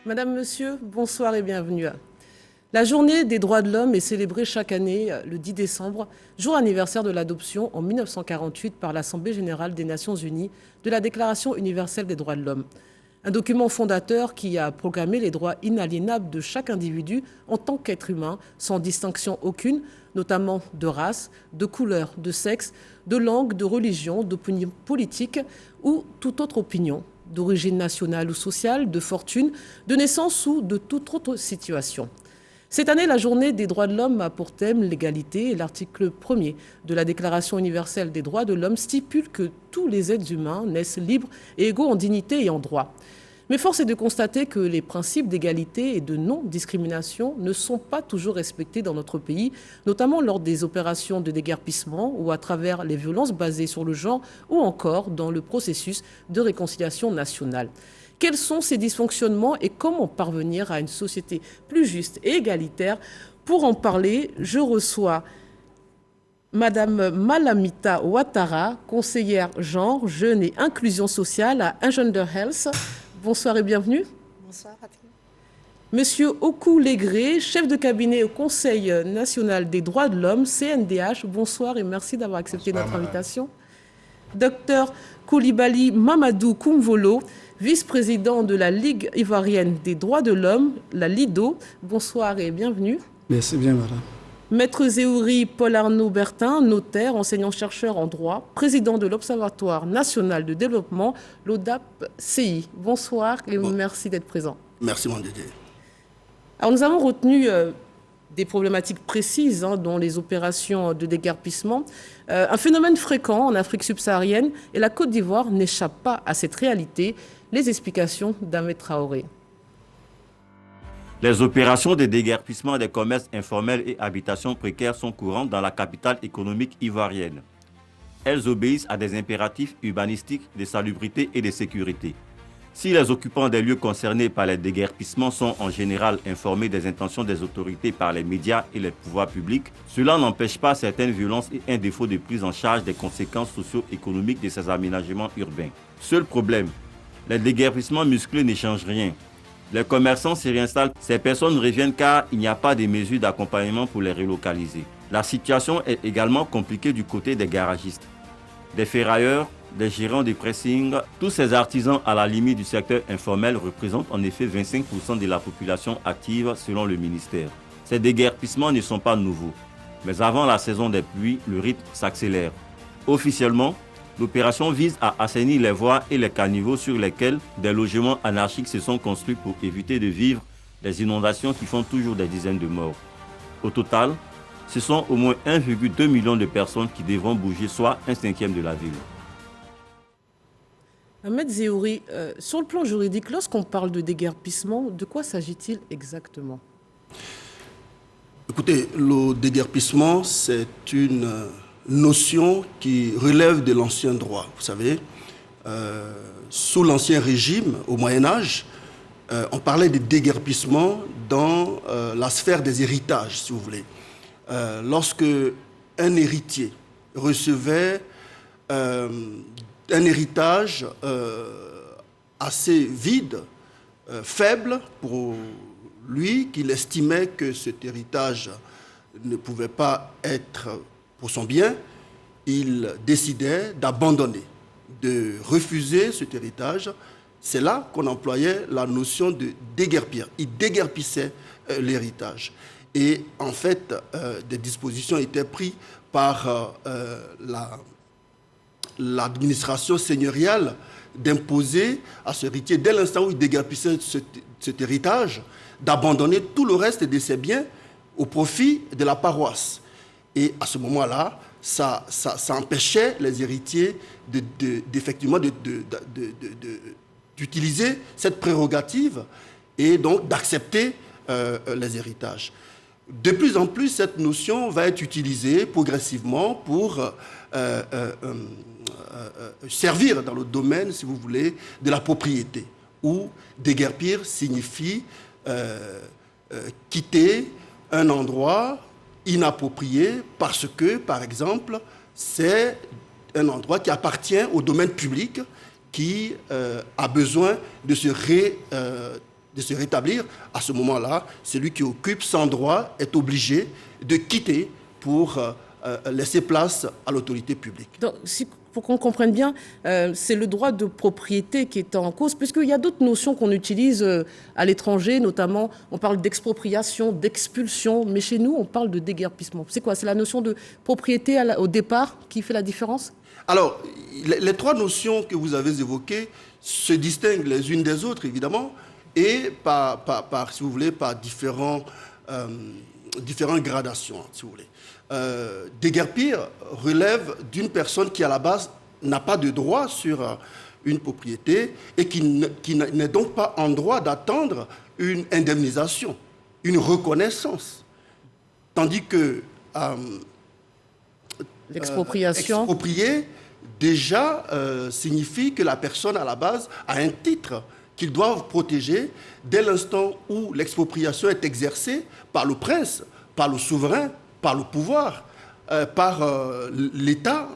Madame, Monsieur, bonsoir et bienvenue. La journée des droits de l'homme est célébrée chaque année le 10 décembre, jour anniversaire de l'adoption en 1948 par l'Assemblée générale des Nations unies de la Déclaration universelle des droits de l'homme. Un document fondateur qui a proclamé les droits inaliénables de chaque individu en tant qu'être humain, sans distinction aucune, notamment de race, de couleur, de sexe, de langue, de religion, d'opinion politique ou toute autre opinion, d'origine nationale ou sociale, de fortune, de naissance ou de toute autre situation. Cette année, la journée des droits de l'homme a pour thème l'égalité et l'article 1er de la Déclaration universelle des droits de l'homme stipule que tous les êtres humains naissent libres et égaux en dignité et en droit. Mais force est de constater que les principes d'égalité et de non-discrimination ne sont pas toujours respectés dans notre pays, notamment lors des opérations de déguerpissement ou à travers les violences basées sur le genre ou encore dans le processus de réconciliation nationale. Quels sont ces dysfonctionnements et comment parvenir à une société plus juste et égalitaire? Pour en parler, je reçois Madame Malamita Ouattara, conseillère genre, jeunes et inclusion sociale à Engender Health. Bonsoir et bienvenue. Bonsoir, Patrick. Monsieur Okou Légré, chef de cabinet au Conseil national des droits de l'homme, CNDH. Bonsoir et merci d'avoir accepté notre invitation. Docteur Koulibaly Mamadou Koumvolo, vice-président de la Ligue ivoirienne des droits de l'homme, la LIDO. Bonsoir et bienvenue. Merci bien, madame. Maître Zéhouri Paul-Arnaud Bertin, notaire, enseignant-chercheur en droit, président de l'Observatoire national de développement, l'ODAP-CI. Bonsoir et merci d'être présent. Merci, mon Dieu. Alors, nous avons retenu des problématiques précises, dont les opérations de déguerpissement. Un phénomène fréquent en Afrique subsaharienne et la Côte d'Ivoire n'échappe pas à cette réalité. Les explications d'Ahmed Traoré. Les opérations de déguerpissement des commerces informels et habitations précaires sont courantes dans la capitale économique ivoirienne. Elles obéissent à des impératifs urbanistiques de salubrité et de sécurité. Si les occupants des lieux concernés par les déguerpissements sont en général informés des intentions des autorités par les médias et les pouvoirs publics, cela n'empêche pas certaines violences et un défaut de prise en charge des conséquences socio-économiques de ces aménagements urbains. Seul problème, les déguerpissements musclés ne changent rien. Les commerçants s'y réinstallent, ces personnes reviennent car il n'y a pas de mesures d'accompagnement pour les relocaliser. La situation est également compliquée du côté des garagistes, des ferrailleurs, des gérants de pressing. Tous ces artisans à la limite du secteur informel représentent en effet 25% de la population active selon le ministère. Ces déguerpissements ne sont pas nouveaux, mais avant la saison des pluies, le rythme s'accélère. Officiellement, l'opération vise à assainir les voies et les caniveaux sur lesquels des logements anarchiques se sont construits pour éviter de vivre des inondations qui font toujours des dizaines de morts. Au total, ce sont au moins 1,2 million de personnes qui devront bouger, soit 1/5 de la ville. Ahmed Zéhouri, sur le plan juridique, lorsqu'on parle de déguerpissement, de quoi s'agit-il exactement? Écoutez, le déguerpissement, c'est une notion qui relève de l'ancien droit. Vous savez, sous l'ancien régime, au Moyen-Âge, on parlait de déguerpissement dans la sphère des héritages, si vous voulez. Lorsque un héritier recevait un héritage assez vide, faible pour lui, qu'il estimait que cet héritage ne pouvait pas être pour son bien, il décidait d'abandonner, de refuser cet héritage. C'est là qu'on employait la notion de déguerpir. Il déguerpissait l'héritage. Et en fait, des dispositions étaient prises par l'administration seigneuriale d'imposer à ce héritier, dès l'instant où il déguerpissait cet héritage, d'abandonner tout le reste de ses biens au profit de la paroisse. Et à ce moment-là, ça empêchait les héritiers d'effectivement d'utiliser cette prérogative et donc d'accepter les héritages. De plus en plus, cette notion va être utilisée progressivement pour servir dans le domaine, si vous voulez, de la propriété, où déguerpir signifie quitter un endroit inapproprié parce que, par exemple, c'est un endroit qui appartient au domaine public qui a besoin de se de se rétablir, à ce moment-là, celui qui occupe sans droit est obligé de quitter pour laisser place à l'autorité publique. Donc, pour qu'on comprenne bien, c'est le droit de propriété qui est en cause, puisqu'il y a d'autres notions qu'on utilise à l'étranger, notamment on parle d'expropriation, d'expulsion, mais chez nous on parle de déguerpissement. C'est quoi? C'est la notion de propriété au départ qui fait la différence? Alors, les trois notions que vous avez évoquées se distinguent les unes des autres, évidemment, et si vous voulez, par différentes gradations, si vous voulez. Déguerpir relève d'une personne qui, à la base, n'a pas de droit sur une propriété et qui n'est donc pas en droit d'attendre une indemnisation, une reconnaissance. Tandis que l'expropriation, exproprier, déjà, signifie que la personne, à la base, a un titre qu'ils doivent protéger dès l'instant où l'expropriation est exercée par le prince, par le souverain, par le pouvoir, par l'État.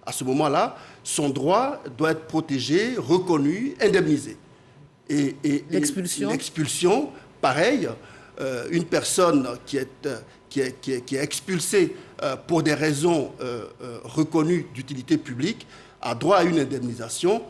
À ce moment-là, son droit doit être protégé, reconnu, indemnisé. Et l'expulsion, pareil, une personne qui est expulsée pour des raisons reconnues d'utilité publique a droit à une indemnisation.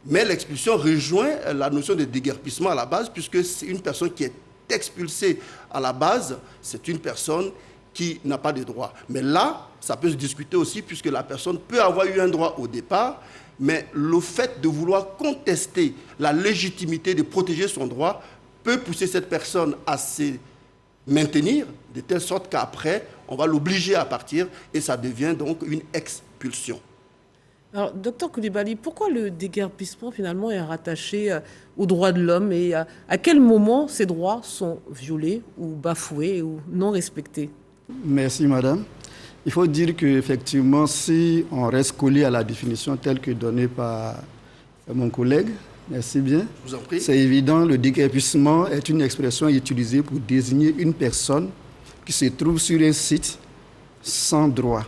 Mais l'expulsion rejoint la notion de déguerpissement à la base, puisque c'est une personne qui est expulsée à la base, c'est une personne qui n'a pas de droit. Mais là, ça peut se discuter aussi, puisque la personne peut avoir eu un droit au départ, mais le fait de vouloir contester la légitimité de protéger son droit peut pousser cette personne à se maintenir, de telle sorte qu'après, on va l'obliger à partir, et ça devient donc une expulsion. Alors, docteur Coulibaly, pourquoi le déguerpissement finalement est rattaché aux droits de l'homme et à quel moment ces droits sont violés ou bafoués ou non respectés? Merci madame. Il faut dire qu'effectivement, si on reste collé à la définition telle que donnée par mon collègue, merci bien, je vous en prie. C'est évident, le déguerpissement est une expression utilisée pour désigner une personne qui se trouve sur un site sans droit.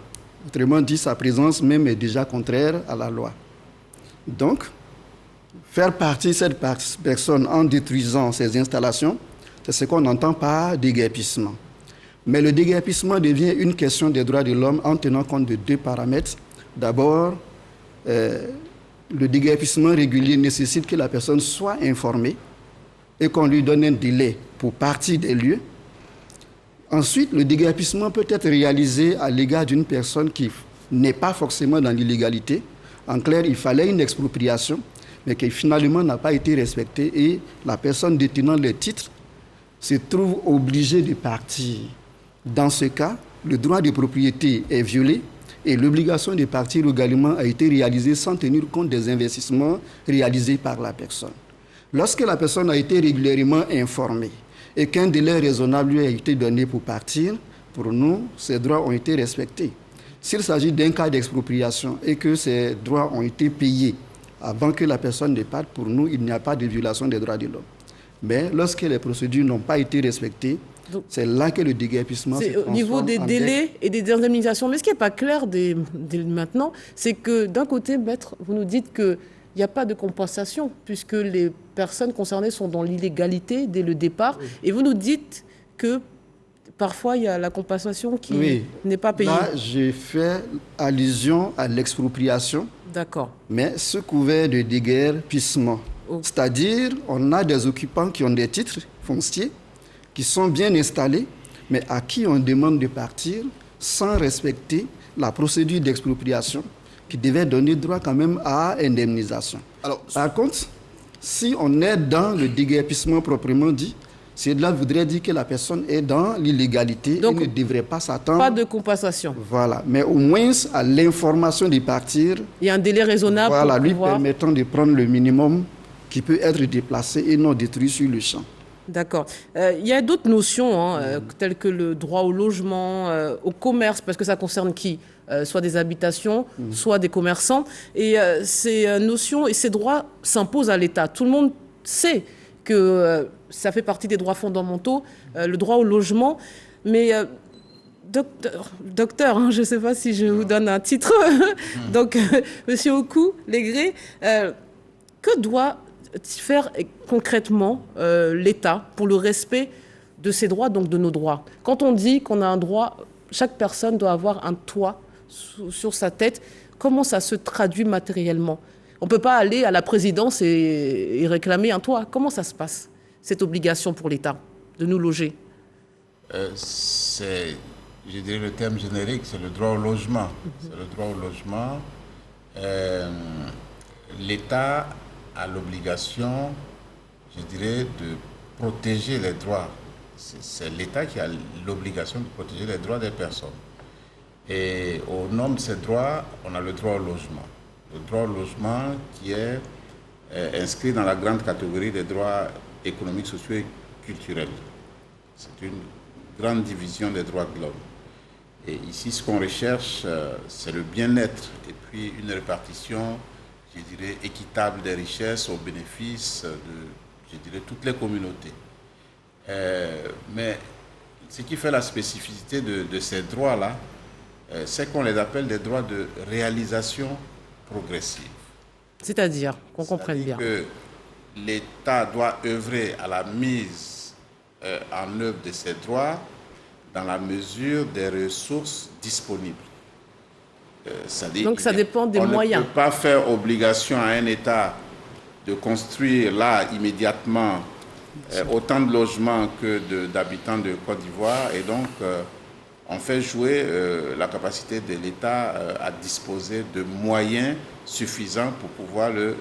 Autrement dit, sa présence même est déjà contraire à la loi. Donc, faire partir cette personne en détruisant ses installations, c'est ce qu'on entend par déguerpissement. Mais le déguerpissement devient une question des droits de l'homme en tenant compte de deux paramètres. D'abord, le déguerpissement régulier nécessite que la personne soit informée et qu'on lui donne un délai pour partir des lieux. Ensuite, le déguerpissement peut être réalisé à l'égard d'une personne qui n'est pas forcément dans l'illégalité. En clair, il fallait une expropriation, mais qui finalement n'a pas été respectée et la personne détenant les titres se trouve obligée de partir. Dans ce cas, le droit de propriété est violé et l'obligation de partir également a été réalisée sans tenir compte des investissements réalisés par la personne. Lorsque la personne a été régulièrement informée et qu'un délai raisonnable lui a été donné pour partir, pour nous, ces droits ont été respectés. S'il s'agit d'un cas d'expropriation et que ces droits ont été payés avant que la personne ne parte, pour nous, il n'y a pas de violation des droits de l'homme. Mais lorsque les procédures n'ont pas été respectées, c'est là que le déguerpissement se transforme. Au niveau des délais et des indemnisations. Mais ce qui n'est pas clair dès maintenant, c'est que d'un côté, maître, vous nous dites qu'il n'y a pas de compensation, puisque les personnes concernées sont dans l'illégalité dès le départ. Oui. Et vous nous dites que parfois, il y a la compensation qui n'est pas payée. Là, j'ai fait allusion à l'expropriation. D'accord. Mais ce couvert de déguerpissement. C'est-à-dire, on a des occupants qui ont des titres fonciers, qui sont bien installés, mais à qui on demande de partir sans respecter la procédure d'expropriation qui devait donner droit quand même à indemnisation. Alors, par contre, si on est dans le déguerpissement proprement dit, cela voudrait dire que la personne est dans l'illégalité et ne devrait pas s'attendre. Pas de compensation. Voilà, mais au moins à l'information de partir. Il y a un délai raisonnable pour lui permettant de prendre le minimum qui peut être déplacé et non détruit sur le champ. D'accord. Il y a d'autres notions, telles que le droit au logement, au commerce, parce que ça concerne qui soit des habitations, soit des commerçants. Et ces notions et ces droits s'imposent à l'État. Tout le monde sait que ça fait partie des droits fondamentaux, le droit au logement. Mais, docteur, je ne sais pas si je vous donne un titre. Donc, Monsieur Okou Légré, que doit faire concrètement l'État pour le respect de ses droits, donc de nos droits? Quand on dit qu'on a un droit, chaque personne doit avoir un toit sur sa tête, comment ça se traduit matériellement? On ne peut pas aller à la présidence et réclamer un toit. Comment ça se passe, cette obligation pour l'État de nous loger? Je dirais le terme générique, c'est le droit au logement. C'est le droit au logement. L'État a l'obligation, je dirais, de protéger les droits. C'est l'État qui a l'obligation de protéger les droits des personnes. Et au nom de ces droits, on a le droit au logement. Le droit au logement qui est inscrit dans la grande catégorie des droits économiques, sociaux et culturels. C'est une grande division des droits de l'homme. Et ici, ce qu'on recherche, c'est le bien-être et puis une répartition, je dirais, équitable des richesses au bénéfice de, je dirais, toutes les communautés. Mais ce qui fait la spécificité de ces droits-là, c'est qu'on les appelle des droits de réalisation progressive. C'est-à-dire, qu'on comprenne bien. Que l'État doit œuvrer à la mise en œuvre de ces droits dans la mesure des ressources disponibles. Donc ça dépend des moyens. On ne peut pas faire obligation à un État de construire là immédiatement autant de logements que d'habitants de Côte d'Ivoire, et donc on fait jouer la capacité de l'État à disposer de moyens suffisants pour pouvoir le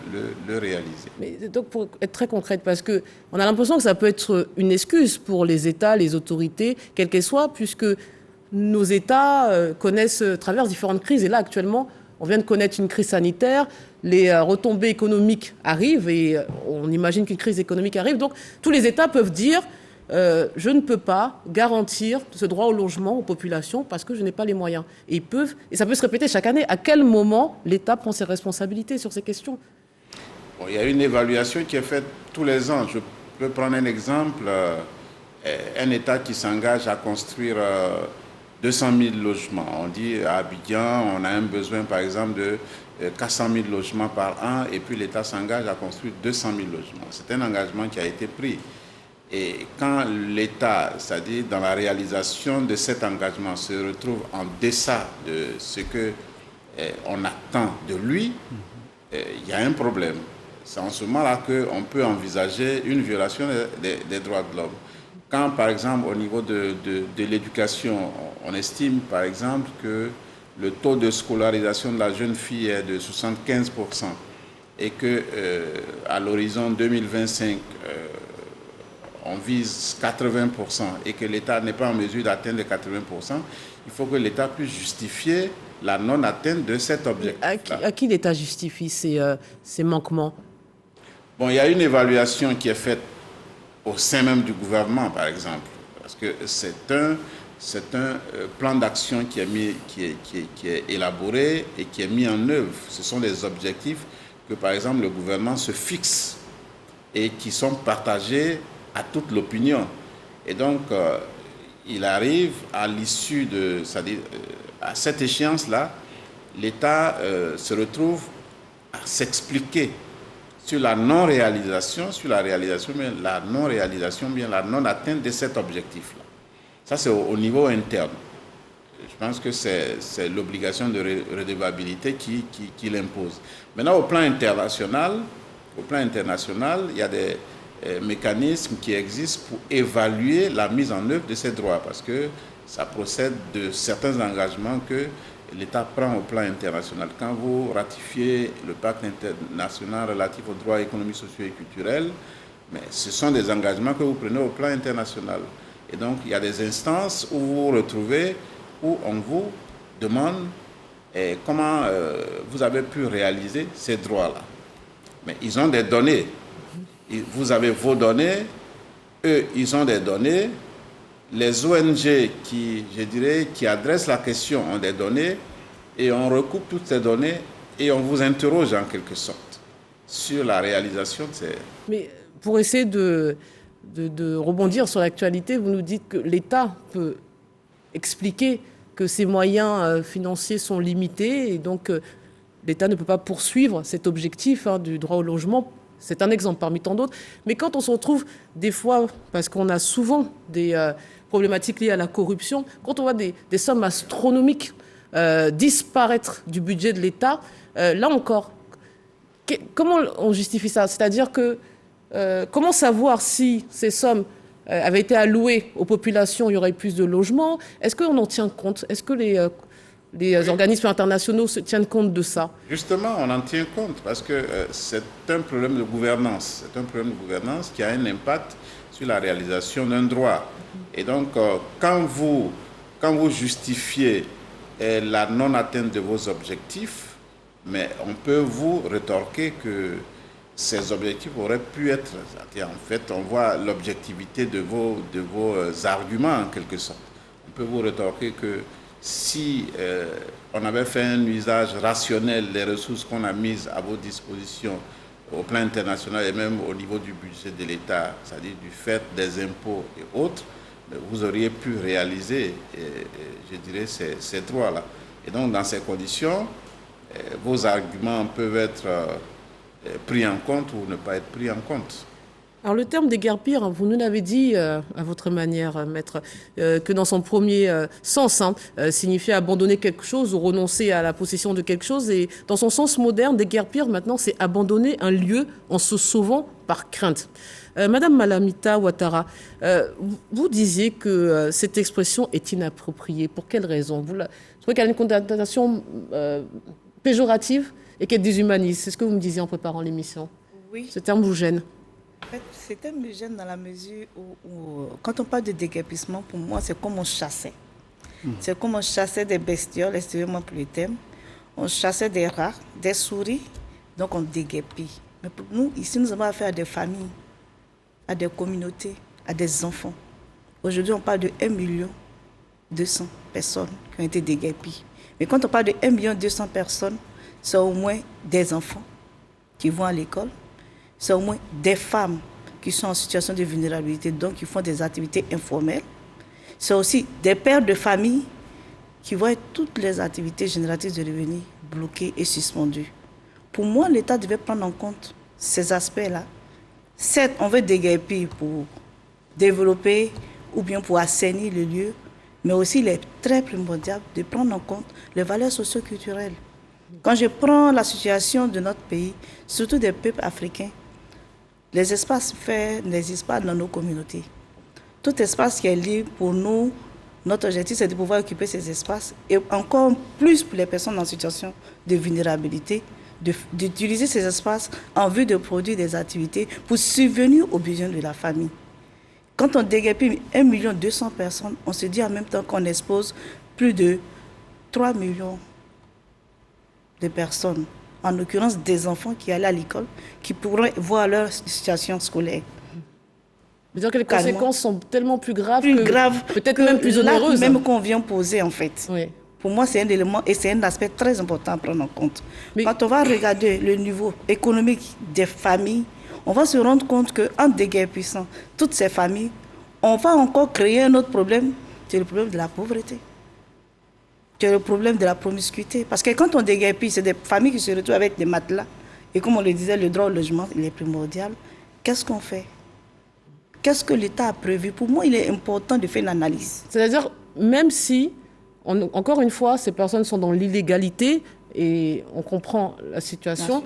réaliser. Mais donc pour être très concrète, parce qu'on a l'impression que ça peut être une excuse pour les États, les autorités, quelles qu'elles soient, puisque nos États traversent différentes crises. Et là, actuellement, on vient de connaître une crise sanitaire, les retombées économiques arrivent et on imagine qu'une crise économique arrive. Donc tous les États peuvent dire je ne peux pas garantir ce droit au logement aux populations parce que je n'ai pas les moyens. Et ça peut se répéter chaque année. À quel moment l'État prend ses responsabilités sur ces questions? Bon, il y a une évaluation qui est faite tous les ans. Je peux prendre un exemple. Un État qui s'engage à construire 200 000 logements. On dit à Abidjan, on a un besoin par exemple de 400 000 logements par an, et puis l'État s'engage à construire 200 000 logements. C'est un engagement qui a été pris. Et quand l'État, c'est-à-dire dans la réalisation de cet engagement, se retrouve en deçà de ce qu'on attend de lui, il y a un problème. C'est en ce moment-là qu'on peut envisager une violation des droits de l'homme. Quand, par exemple, au niveau de l'éducation, on estime, par exemple, que le taux de scolarisation de la jeune fille est de 75% et qu'à l'horizon 2025, on vise 80% et que l'État n'est pas en mesure d'atteindre les 80%, il faut que l'État puisse justifier la non-atteinte de cet objectif. À qui l'État justifie ces manquements? Bon, il y a une évaluation qui est faite au sein même du gouvernement, par exemple, parce que c'est un plan d'action qui est élaboré et qui est mis en œuvre. Ce sont des objectifs que, par exemple, le gouvernement se fixe et qui sont partagés à toute l'opinion. Et donc, il arrive à l'issue c'est-à-dire à cette échéance-là, l'État se retrouve à s'expliquer sur la non-réalisation, mais la non-réalisation, bien la non-atteinte de cet objectif-là. Ça, c'est au niveau interne. Je pense que c'est l'obligation de redevabilité qui l'impose. Maintenant, au plan international, il y a des mécanismes qui existent pour évaluer la mise en œuvre de ces droits, parce que ça procède de certains engagements que l'État prend au plan international. Quand vous ratifiez le pacte international relatif aux droits économiques, sociaux et culturels, mais ce sont des engagements que vous prenez au plan international. Et donc, il y a des instances où vous vous retrouvez, où on vous demande comment vous avez pu réaliser ces droits-là. Mais ils ont des données. Vous avez vos données, eux, ils ont des données. Les ONG qui adressent la question ont des données, et on recoupe toutes ces données et on vous interroge en quelque sorte sur la réalisation de ces... Mais pour essayer de rebondir sur l'actualité, vous nous dites que l'État peut expliquer que ses moyens financiers sont limités et donc l'État ne peut pas poursuivre cet objectif du droit au logement c'est un exemple parmi tant d'autres. Mais quand on se retrouve des fois, parce qu'on a souvent des problématiques liées à la corruption, quand on voit des sommes astronomiques disparaître du budget de l'État, là encore, comment on justifie ça? C'est-à-dire que comment savoir si ces sommes avaient été allouées aux populations, il y aurait plus de logements? Est-ce qu'on en tient compte? Est-ce que les organismes internationaux se tiennent compte de ça? Justement, on en tient compte parce que c'est un problème de gouvernance. C'est un problème de gouvernance qui a un impact sur la réalisation d'un droit. Et donc, quand vous justifiez la non-atteinte de vos objectifs, mais on peut vous rétorquer que ces objectifs auraient pu être... En fait, on voit l'objectivité de vos arguments, en quelque sorte. On peut vous rétorquer que si on avait fait un usage rationnel des ressources qu'on a mises à vos dispositions au plan international et même au niveau du budget de l'État, c'est-à-dire du fait des impôts et autres, vous auriez pu réaliser, je dirais, ces droits-là. Et donc, dans ces conditions, vos arguments peuvent être pris en compte ou ne pas être pris en compte. Alors le terme déguerpir, vous nous l'avez dit à votre manière, maître, que dans son premier sens, signifiait abandonner quelque chose ou renoncer à la possession de quelque chose. Et dans son sens moderne, déguerpir, maintenant, c'est abandonner un lieu en se sauvant par crainte. Madame Malamita Ouattara, vous disiez que cette expression est inappropriée. Pour quelle raison? Vous trouvez qu'elle a une connotation péjorative et qu'elle déshumanise? C'est ce que vous me disiez en préparant l'émission. Oui. Ce terme vous gêne? En fait, c'est un me gêne dans la mesure où quand on parle de déguerpissement, pour moi, c'est comme on chassait. C'est comme on chassait des bestioles, excusez-moi pour le terme. On chassait des rats, des souris, donc on déguerpit. Mais pour nous, ici, nous avons affaire à des familles, à des communautés, à des enfants. Aujourd'hui, on parle de 1,2 million personnes qui ont été déguerpies. Mais quand on parle de 1,2 million personnes, c'est au moins des enfants qui vont à l'école, c'est au moins des femmes qui sont en situation de vulnérabilité, donc qui font des activités informelles. C'est aussi des pères de famille qui voient toutes les activités génératrices de revenus bloquées et suspendues. Pour moi, l'État devait prendre en compte ces aspects-là. Certes, on veut déguerpir pour développer ou bien pour assainir le lieu, mais aussi il est très primordial de prendre en compte les valeurs socio-culturelles. Quand je prends la situation de notre pays, surtout des peuples africains, les espaces faits n'existent pas dans nos communautés. Tout espace qui est libre pour nous, notre objectif, c'est de pouvoir occuper ces espaces et encore plus pour les personnes en situation de vulnérabilité, d'utiliser ces espaces en vue de produire des activités pour subvenir aux besoins de la famille. Quand on déguerpit 1,2 million de personnes, on se dit en même temps qu'on expose plus de 3 millions de personnes, en l'occurrence des enfants qui allaient à l'école, qui pourraient voir leur situation scolaire. C'est-à-dire que les conséquences sont tellement plus graves, peut-être que même plus onéreuses. Même qu'on vient poser, en fait. Oui. Pour moi, c'est un élément et c'est un aspect très important à prendre en compte. Mais quand on va regarder le niveau économique des familles, on va se rendre compte qu'en déguerpissant toutes ces familles, on va encore créer un autre problème, c'est le problème de la pauvreté. C'est le problème de la promiscuité. Parce que quand on déguerpit, c'est des familles qui se retrouvent avec des matelas. Et comme on le disait, le droit au logement, il est primordial. Qu'est-ce qu'on fait? Qu'est-ce que l'État a prévu? Pour moi, il est important de faire une analyse. C'est-à-dire, même si, encore une fois, ces personnes sont dans l'illégalité, et on comprend la situation,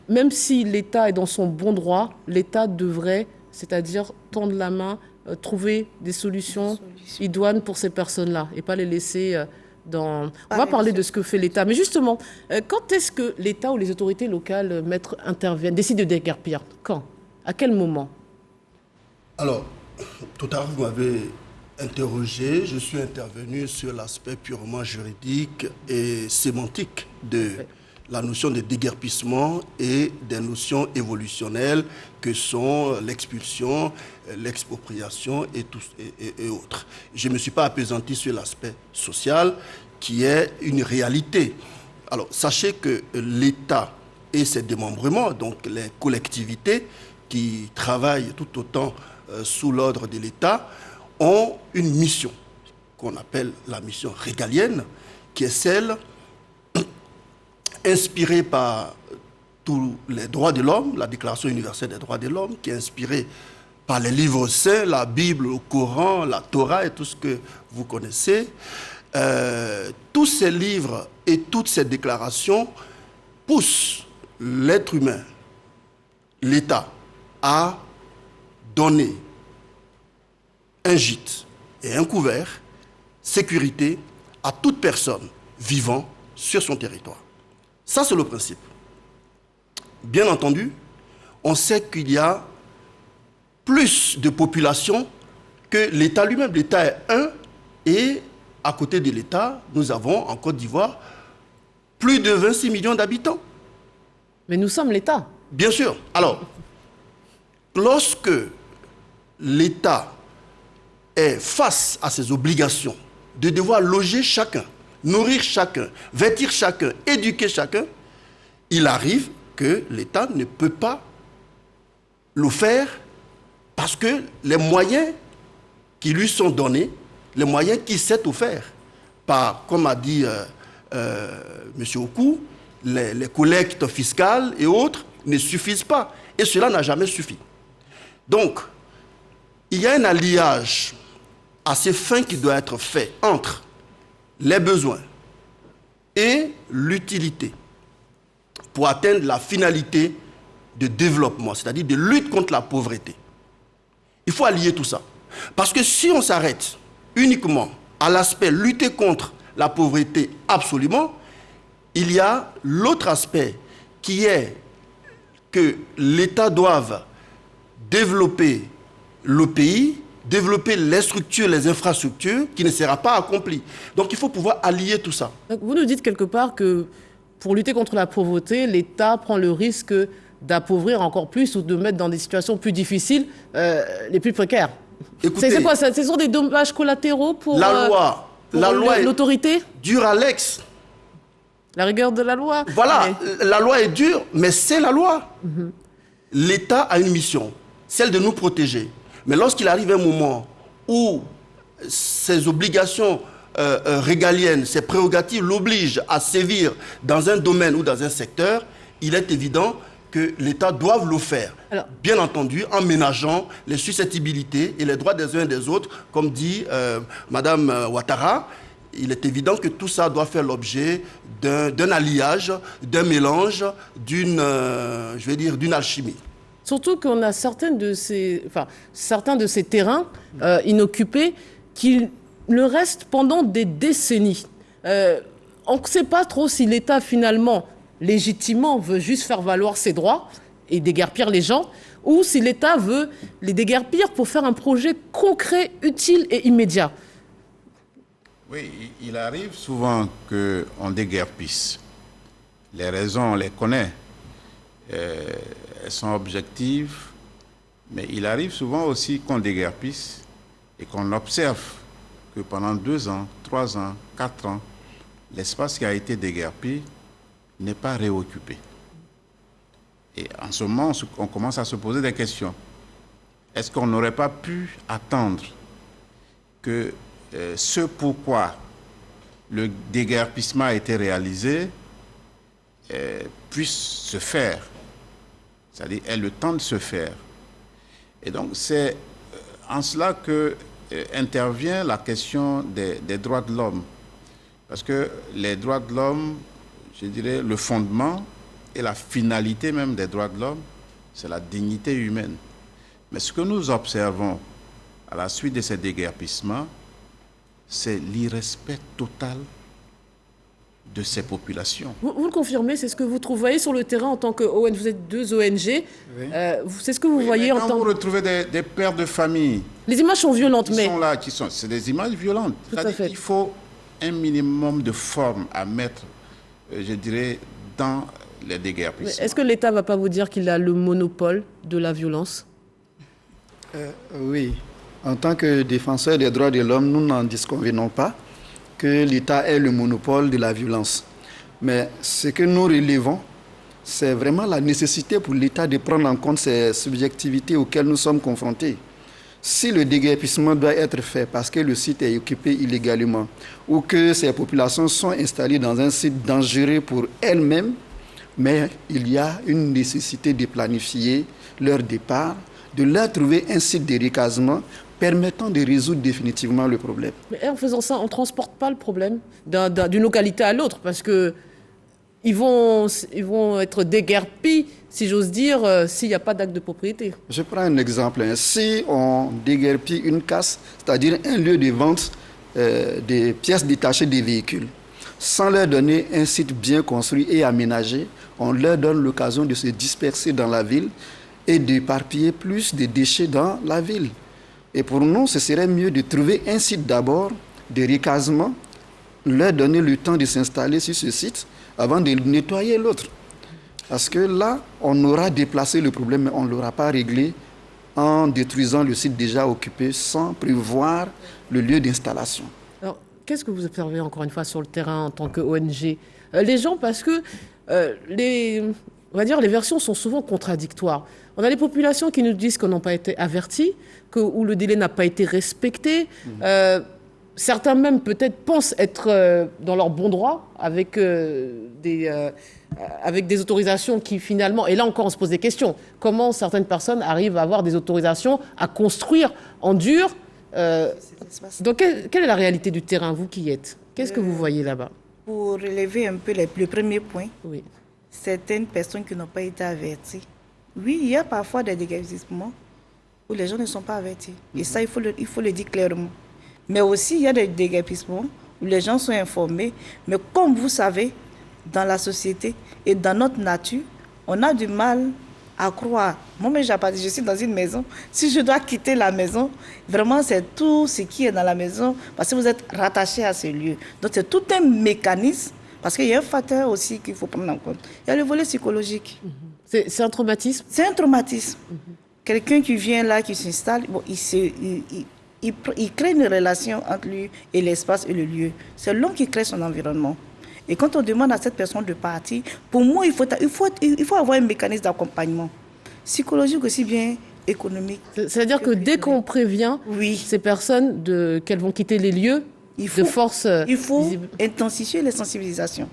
même si l'État est dans son bon droit, l'État devrait, c'est-à-dire tendre la main, trouver des solutions idoines pour ces personnes-là et pas les laisser dans... On va parler de ce que fait l'État. Mais justement, quand est-ce que l'État ou les autorités locales, maîtres, interviennent, décident de déguerpir? Quand? À quel moment? Alors, tout à l'heure, vous m'avez interrogé. Je suis intervenu sur l'aspect purement juridique et sémantique de la notion de déguerpissement et des notions évolutionnelles que sont l'expulsion, l'expropriation et autres. Je ne me suis pas appesanti sur l'aspect social qui est une réalité. Alors, sachez que l'État et ses démembrements, donc les collectivités qui travaillent tout autant sous l'ordre de l'État, ont une mission qu'on appelle la mission régalienne, qui est celle inspirée par tous les droits de l'homme, la Déclaration universelle des droits de l'homme, qui est inspirée par les livres saints, la Bible, le Coran, la Torah et tout ce que vous connaissez. Tous ces livres et toutes ces déclarations poussent l'être humain, l'État, à donner un gîte et un couvert, sécurité à toute personne vivant sur son territoire. Ça, c'est le principe. Bien entendu, on sait qu'il y a plus de population que l'État lui-même. L'État est un, et à côté de l'État, nous avons en Côte d'Ivoire plus de 26 millions d'habitants. Mais nous sommes l'État. Bien sûr. Alors, lorsque l'État est face à ses obligations de devoir loger chacun, nourrir chacun, vêtir chacun, éduquer chacun, il arrive que l'État ne peut pas le faire parce que les moyens qui lui sont donnés, les moyens qui s'est offerts par, comme a dit M. Okou, les collectes fiscales et autres ne suffisent pas. Et cela n'a jamais suffi. Donc, il y a un alliage assez fin qui doit être fait entre les besoins et l'utilité pour atteindre la finalité de développement, c'est-à-dire de lutte contre la pauvreté. Il faut allier tout ça. Parce que si on s'arrête uniquement à l'aspect lutter contre la pauvreté absolument, il y a l'autre aspect qui est que l'État doive développer le pays, développer les structures, les infrastructures qui ne sera pas accompli. Donc il faut pouvoir allier tout ça. Donc, vous nous dites quelque part que pour lutter contre la pauvreté, l'État prend le risque d'appauvrir encore plus ou de mettre dans des situations plus difficiles les plus précaires. Écoutez, c'est quoi ça? Ce sont des dommages collatéraux pour l'autorité? Dure à l'ex. La rigueur de la loi. Voilà, la loi est dure, mais c'est la loi. L'État a une mission, celle de nous protéger. Mais lorsqu'il arrive un moment où ses obligations régaliennes, ses prérogatives l'obligent à sévir dans un domaine ou dans un secteur, il est évident que l'État doit le faire. Alors, bien entendu, en ménageant les susceptibilités et les droits des uns et des autres, comme dit Madame Ouattara. Il est évident que tout ça doit faire l'objet d'un alliage, d'un mélange, d'une alchimie. Surtout qu'on a certains de ces terrains inoccupés qui le restent pendant des décennies. On ne sait pas trop si l'État, finalement, légitimement, veut juste faire valoir ses droits et déguerpir les gens, ou si l'État veut les déguerpir pour faire un projet concret, utile et immédiat. Oui, il arrive souvent qu'on déguerpisse. Les raisons, on les connaît. Elles sont objectives, mais il arrive souvent aussi qu'on déguerpisse et qu'on observe que pendant 2 ans, 3 ans, 4 ans, l'espace qui a été déguerpi n'est pas réoccupé. Et en ce moment, on commence à se poser des questions. Est-ce qu'on n'aurait pas pu attendre que ce pourquoi le déguerpissement a été réalisé puisse se faire, c'est-à-dire ait le temps de se faire. Et donc c'est en cela que intervient la question des droits de l'homme. Parce que les droits de l'homme, je dirais, le fondement et la finalité même des droits de l'homme, c'est la dignité humaine. Mais ce que nous observons à la suite de ces déguerpissements, c'est l'irrespect total de ces populations. Vous le confirmez, c'est ce que vous voyez sur le terrain en tant que ONG, vous êtes 2 ONG, oui. C'est ce que vous voyez en tant que... Quand vous retrouvez des pères de famille... Les images sont violentes, mais... C'est des images violentes. Tout à fait. Il faut un minimum de forme à mettre, je dirais, dans les déguerpissements. Est-ce que l'État ne va pas vous dire qu'il a le monopole de la violence? Oui. En tant que défenseur des droits de l'homme, nous n'en disconvenons pas que l'État ait le monopole de la violence. Mais ce que nous relevons, c'est vraiment la nécessité pour l'État de prendre en compte ces subjectivités auxquelles nous sommes confrontés. Si le déguerpissement doit être fait parce que le site est occupé illégalement ou que ces populations sont installées dans un site dangereux pour elles-mêmes mais il y a une nécessité de planifier leur départ, de leur trouver un site de recasement permettant de résoudre définitivement le problème. Mais en faisant ça, on ne transporte pas le problème d'une localité à l'autre, parce que ils vont être déguerpis, si j'ose dire, s'il n'y a pas d'acte de propriété. Je prends un exemple. Si on déguerpit une casse, c'est-à-dire un lieu de vente des pièces détachées des véhicules, sans leur donner un site bien construit et aménagé, on leur donne l'occasion de se disperser dans la ville et d'éparpiller plus de déchets dans la ville. Et pour nous, ce serait mieux de trouver un site d'abord de recasement, leur donner le temps de s'installer sur ce site avant de nettoyer l'autre. Parce que là, on aura déplacé le problème, mais on ne l'aura pas réglé en détruisant le site déjà occupé sans prévoir le lieu d'installation. Alors, qu'est-ce que vous observez encore une fois sur le terrain en tant qu'ONG? Les gens, parce que on va dire, les versions sont souvent contradictoires. On a les populations qui nous disent qu'on n'a pas été avertis, où le délai n'a pas été respecté. Certains même peut-être pensent être dans leur bon droit avec des autorisations qui finalement... Et là encore, on se pose des questions. Comment certaines personnes arrivent à avoir des autorisations à construire en dur Donc, quelle est la réalité du terrain, vous qui y êtes? Qu'est-ce que vous voyez là-bas? Pour relever un peu le premier point, Oui. certaines personnes qui n'ont pas été averties. Oui, il y a parfois des déguerpissements où les gens ne sont pas avertis. Et ça, il faut le dire clairement. Mais aussi, il y a des déguerpissements où les gens sont informés. Mais comme vous savez, dans la société et dans notre nature, on a du mal à croire. Moi, je suis dans une maison. Si je dois quitter la maison, vraiment, c'est tout ce qui est dans la maison, parce que vous êtes rattaché à ce lieu. Donc, c'est tout un mécanisme, parce qu'il y a un facteur aussi qu'il faut prendre en compte. Il y a le volet psychologique. C'est un traumatisme? C'est un traumatisme. Quelqu'un qui vient là, qui s'installe, bon, il crée une relation entre lui et l'espace et le lieu. C'est l'homme qui crée son environnement. Et quand on demande à cette personne de partir, pour moi, il faut avoir un mécanisme d'accompagnement psychologique aussi bien économique. C'est-à-dire que dès qu'on prévient ces personnes qu'elles vont quitter les lieux de force il faut visible. intensifier les sensibilisations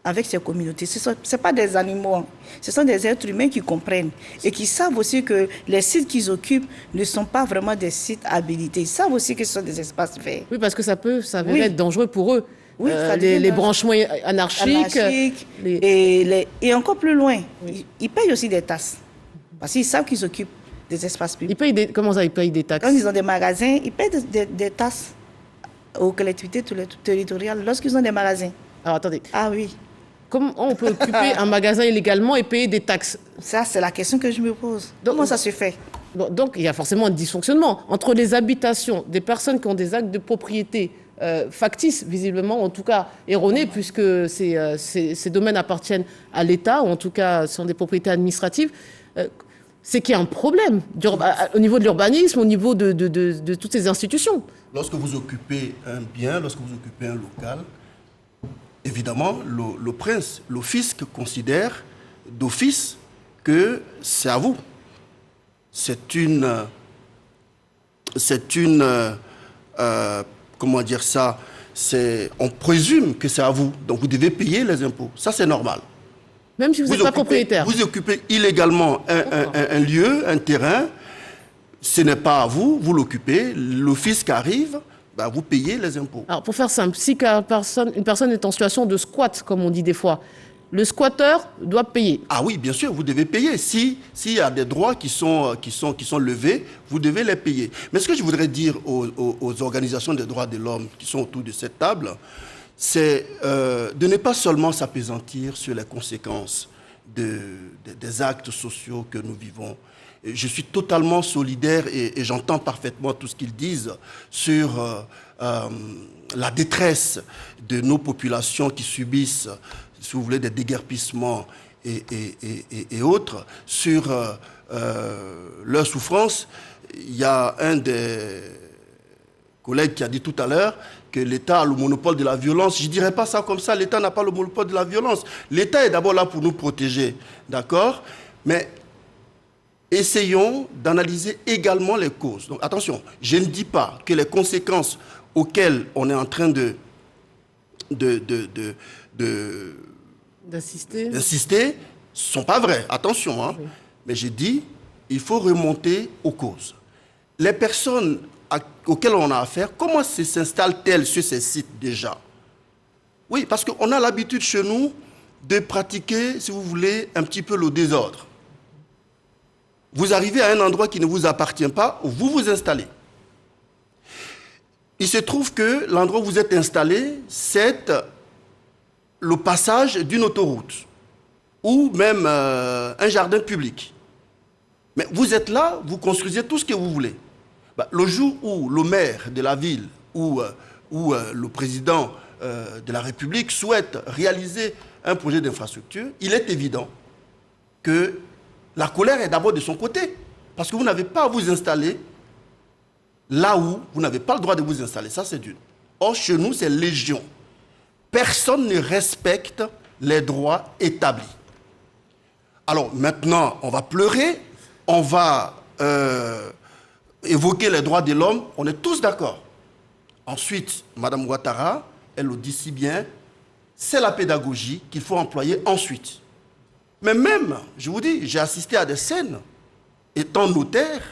avec ces communautés. Ce ne sont pas des animaux, hein. Ce sont des êtres humains qui comprennent et qui savent aussi que les sites qu'ils occupent ne sont pas vraiment des sites habilités. Ils savent aussi que ce sont des espaces verts. Oui, parce que ça peut s'avérer être dangereux pour eux. Oui, les branchements anarchiques. Et encore plus loin, ils payent aussi des taxes. Parce qu'ils savent qu'ils occupent des espaces publics. Comment ça, ils payent des taxes? Quand ils ont des magasins, ils payent des taxes aux collectivités territoriales lorsqu'ils ont des magasins. Alors attendez. Ah oui. Comment on peut occuper un magasin illégalement et payer des taxes? Ça, c'est la question que je me pose. Comment ça se fait? Donc, il y a forcément un dysfonctionnement entre les habitations des personnes qui ont des actes de propriété factices, visiblement, en tout cas erronés, puisque ces domaines appartiennent à l'État, ou en tout cas sont des propriétés administratives. C'est qu'il y a un problème au niveau de l'urbanisme, au niveau de toutes ces institutions. Lorsque vous occupez un bien, lorsque vous occupez un local, évidemment, le prince, le fisc considère d'office que c'est à vous. Comment dire ça, on présume que c'est à vous, donc vous devez payer les impôts. Ça, c'est normal. Même si vous n'êtes pas propriétaire. Vous occupez illégalement un lieu, un terrain, ce n'est pas à vous, vous l'occupez, le fisc arrive, vous payez les impôts. Alors, pour faire simple, si une personne est en situation de squat, comme on dit des fois, le squatteur doit payer. Ah oui, bien sûr, vous devez payer. S'il y a des droits qui sont levés, vous devez les payer. Mais ce que je voudrais dire aux organisations des droits de l'homme qui sont autour de cette table, c'est de ne pas seulement s'appesantir sur les conséquences des actes sociaux que nous vivons. Je suis totalement solidaire et j'entends parfaitement tout ce qu'ils disent sur la détresse de nos populations qui subissent, si vous voulez, des déguerpissements et autres, sur leur souffrance. Il y a un des collègues qui a dit tout à l'heure que l'État a le monopole de la violence. Je ne dirais pas ça comme ça, l'État n'a pas le monopole de la violence. L'État est d'abord là pour nous protéger, d'accord? Mais essayons d'analyser également les causes. Donc attention, je ne dis pas que les conséquences auxquelles on est en train D'insister. ne sont pas vraies. Attention, hein. Oui. Mais j'ai dit, il faut remonter aux causes. Les personnes auxquelles on a affaire, comment s'installent-elles sur ces sites déjà? Oui, parce qu'on a l'habitude chez nous de pratiquer, si vous voulez, un petit peu le désordre. Vous arrivez à un endroit qui ne vous appartient pas, vous vous installez. Il se trouve que l'endroit où vous êtes installé, c'est le passage d'une autoroute ou même un jardin public. Mais vous êtes là, vous construisez tout ce que vous voulez. Le jour où le maire de la ville ou le président de la République souhaite réaliser un projet d'infrastructure, il est évident que la colère est d'abord de son côté. Parce que vous n'avez pas à vous installer là où vous n'avez pas le droit de vous installer. Ça, c'est d'une. Or, chez nous, c'est légion. Personne ne respecte les droits établis. Alors, maintenant, on va pleurer, on va évoquer les droits de l'homme, on est tous d'accord. Ensuite, Mme Ouattara, elle le dit si bien, c'est la pédagogie qu'il faut employer ensuite. Mais même, je vous dis, j'ai assisté à des scènes, étant notaire,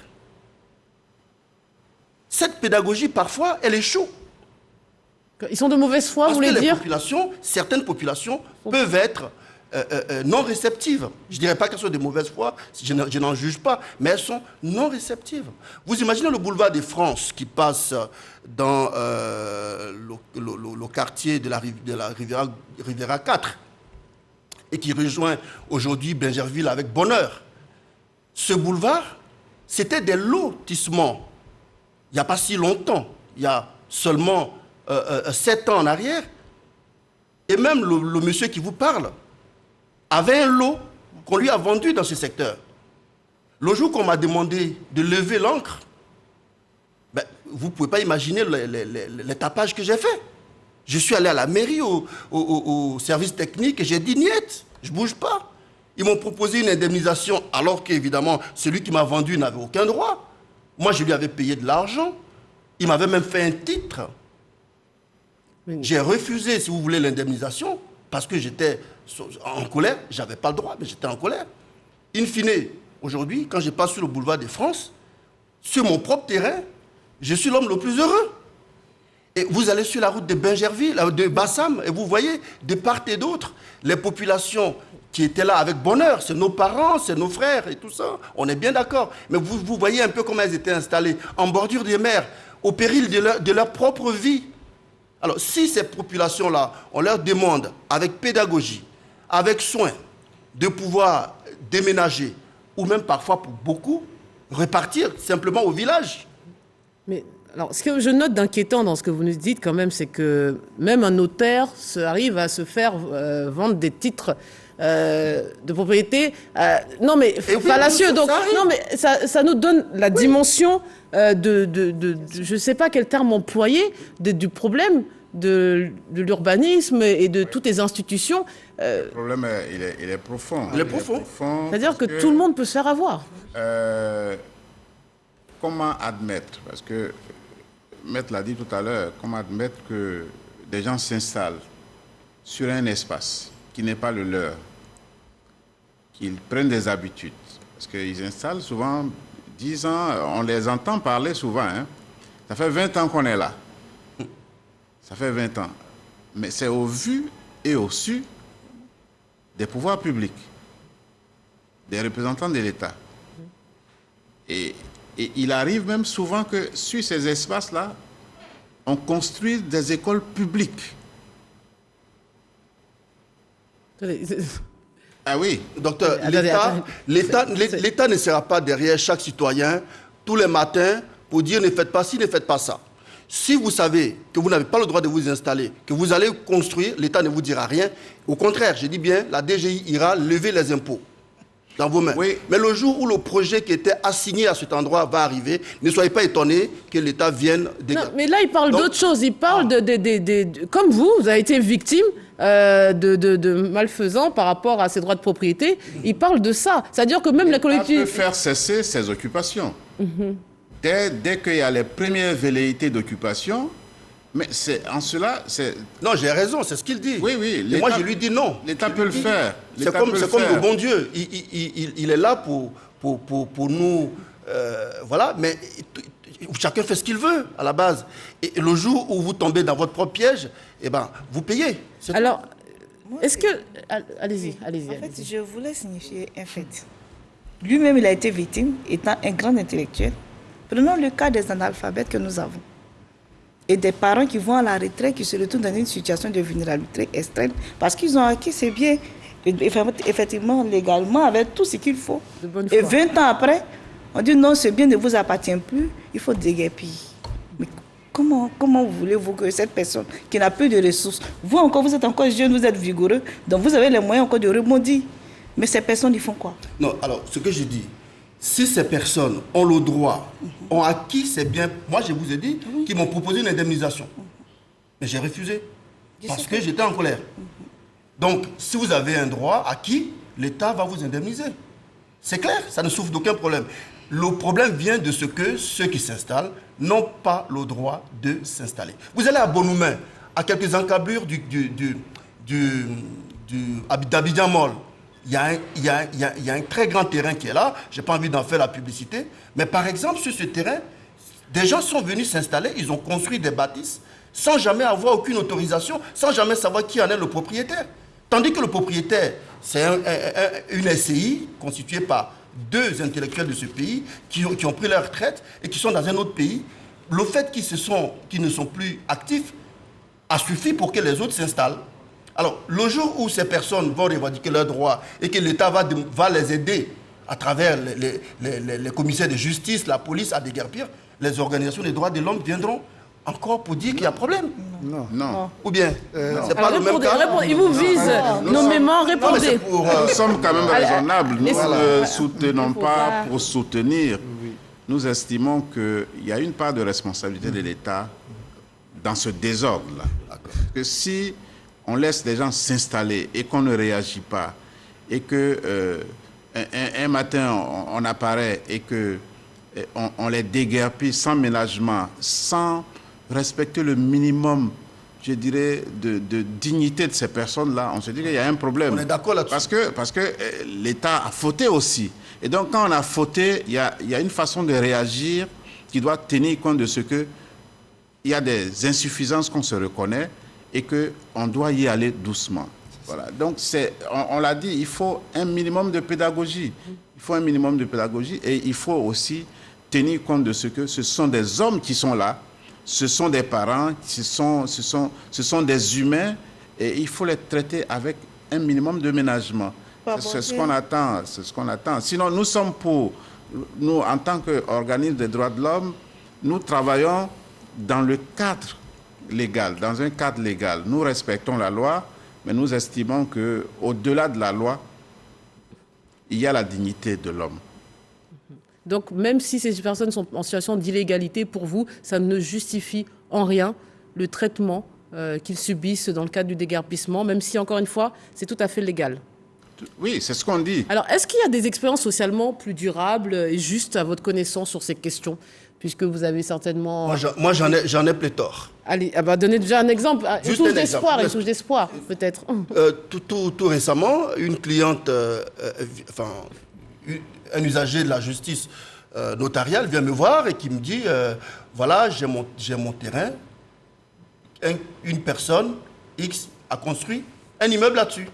cette pédagogie, parfois, elle échoue. Ils sont de mauvaise foi, vous voulez dire? Certaines populations peuvent être non réceptives. Je ne dirais pas qu'elles sont de mauvaise foi, je n'en juge pas, mais elles sont non réceptives. Vous imaginez le boulevard de France qui passe dans le quartier de la Riviera 4 et qui rejoint aujourd'hui Bingerville avec bonheur. Ce boulevard, c'était des lotissements. Il n'y a pas si longtemps, il y a seulement 7 ans en arrière. Et même le monsieur qui vous parle avait un lot qu'on lui a vendu dans ce secteur. Le jour qu'on m'a demandé de lever l'encre, vous ne pouvez pas imaginer les tapages que j'ai fait. Je suis allé à la mairie, au service technique, et j'ai dit niet, je ne bouge pas. Ils m'ont proposé une indemnisation, alors qu'évidemment, celui qui m'a vendu n'avait aucun droit. Moi, je lui avais payé de l'argent. Il m'avait même fait un titre. J'ai refusé, si vous voulez, l'indemnisation, parce que j'étais en colère. Je n'avais pas le droit, mais j'étais en colère. In fine, aujourd'hui, quand je passe sur le boulevard de France, sur mon propre terrain, je suis l'homme le plus heureux. Et vous allez sur la route de Bingerville, de Bassam, et vous voyez, de part et d'autre, les populations qui étaient là avec bonheur, c'est nos parents, c'est nos frères et tout ça, on est bien d'accord. Mais vous voyez un peu comment elles étaient installées, en bordure des mers, au péril de leur propre vie. Alors, si ces populations-là, on leur demande, avec pédagogie, avec soin, de pouvoir déménager, ou même parfois pour beaucoup, repartir simplement au village. Mais alors, ce que je note d'inquiétant dans ce que vous nous dites quand même, c'est que même un notaire arrive à se faire vendre des titres de propriété. Non, mais fallacieux. Donc, non, mais ça nous donne la dimension je ne sais pas quel terme employer, du problème de l'urbanisme et de toutes les institutions. Le problème, il est profond. Il est profond. C'est-à-dire que tout le monde peut se faire avoir. Comment admettre, parce que Maître l'a dit tout à l'heure, comment admettre que des gens s'installent sur un espace qui n'est pas le leur, qu'ils prennent des habitudes, parce qu'ils installent souvent 10 ans, on les entend parler souvent, hein. Ça fait 20 ans qu'on est là. Ça fait 20 ans. Mais c'est au vu et au su des pouvoirs publics, des représentants de l'État. Et il arrive même souvent que sur ces espaces-là, on construit des écoles publiques. Ah oui. Docteur, l'État ne sera pas derrière chaque citoyen tous les matins pour dire ne faites pas ci, ne faites pas ça. Si vous savez que vous n'avez pas le droit de vous installer, que vous allez construire, l'État ne vous dira rien. Au contraire, je dis bien, la DGI ira lever les impôts dans vos mains. Oui. Mais le jour où le projet qui était assigné à cet endroit va arriver, ne soyez pas étonnés que l'État vienne... Non, mais là, il parle d'autre chose. Il parle comme vous avez été victime de malfaisants par rapport à ces droits de propriété. Il parle de ça. C'est-à-dire que même la collectivité... peut faire cesser ses occupations. Dès qu'il y a les premières velléités d'occupation, Mais c'est en cela, c'est... Non, j'ai raison, c'est ce qu'il dit. Oui, oui. Et moi, je lui dis non. L'État peut le faire. C'est comme le bon Dieu. Il est là pour nous... voilà, mais chacun fait ce qu'il veut, à la base. Et le jour où vous tombez dans votre propre piège, eh ben, vous payez. Alors, est-ce que... Allez-y. En fait, je voulais signifier un fait. Lui-même, il a été victime, étant un grand intellectuel. Prenons le cas des analphabètes que nous avons. Et des parents qui vont à la retraite, qui se retrouvent dans une situation de vulnérabilité extrême, parce qu'ils ont acquis ces biens, effectivement, légalement, avec tout ce qu'il faut. Et 20 ans après, on dit non, ce bien ne vous appartient plus, il faut déguerpir. Mais comment voulez-vous que cette personne qui n'a plus de ressources, vous encore, vous êtes encore jeune, vous êtes vigoureux, donc vous avez les moyens encore de rebondir. Mais ces personnes, ils font quoi? Non, alors, ce que je dis, si ces personnes ont le droit, ont acquis ces biens, moi je vous ai dit qu'ils m'ont proposé une indemnisation. Mais j'ai refusé, parce que j'étais en colère. Donc, si vous avez un droit acquis, l'État va vous indemniser. C'est clair, ça ne souffre d'aucun problème. Le problème vient de ce que ceux qui s'installent n'ont pas le droit de s'installer. Vous allez à Bonoumen, à quelques encablures d'Abidjan Mall. Il y a un très grand terrain qui est là. Je n'ai pas envie d'en faire la publicité. Mais par exemple, sur ce terrain, des gens sont venus s'installer. Ils ont construit des bâtisses sans jamais avoir aucune autorisation, sans jamais savoir qui en est le propriétaire. Tandis que le propriétaire, c'est une SCI constituée par 2 intellectuels de ce pays qui ont pris leur retraite et qui sont dans un autre pays. Le fait qu'ils ne sont plus actifs a suffi pour que les autres s'installent. Alors, le jour où ces personnes vont revendiquer leurs droits et que l'État va les aider à travers les commissaires de justice, la police à déguerpir, les organisations des droits de l'homme viendront encore pour dire qu'il y a problème. Non. Ou bien, c'est pas le même cas. Ils vous visent nommément, répondez. Nous sommes quand même raisonnables. Nous ne soutenons pas pour soutenir. Nous estimons qu'il y a une part de responsabilité de l'État dans ce désordre-là. Que si on laisse des gens s'installer et qu'on ne réagit pas, et que un matin on apparaît et que on les déguerpit sans ménagement, sans respecter le minimum, je dirais, de dignité de ces personnes-là, on se dit qu'il y a un problème. On est d'accord là-dessus. Parce que l'État a fauté aussi. Et donc quand on a fauté, il y a une façon de réagir qui doit tenir compte de ce que il y a des insuffisances qu'on se reconnaît et qu'on doit y aller doucement. Voilà. Donc, on l'a dit, il faut un minimum de pédagogie. Il faut un minimum de pédagogie et il faut aussi tenir compte de ce que ce sont des hommes qui sont là, ce sont des parents, ce sont des humains et il faut les traiter avec un minimum de ménagement. C'est ce qu'on attend. C'est ce qu'on attend. Sinon, nous sommes nous, en tant qu'organisme des droits de l'homme, nous travaillons dans le cadre légal, dans un cadre légal. Nous respectons la loi, mais nous estimons qu'au-delà de la loi, il y a la dignité de l'homme. Donc, même si ces personnes sont en situation d'illégalité, pour vous, ça ne justifie en rien le traitement qu'ils subissent dans le cadre du déguerpissement, même si, encore une fois, c'est tout à fait légal. Oui, c'est ce qu'on dit. Alors, est-ce qu'il y a des expériences socialement plus durables et justes à votre connaissance sur ces questions, puisque vous avez certainement... Moi j'en ai pléthore. Allez, donnez déjà un exemple. Une touche d'espoir, peut-être. Tout récemment, une cliente, un usager de la justice notariale vient me voir et qui me dit, voilà, j'ai mon terrain, une personne X a construit un immeuble là-dessus.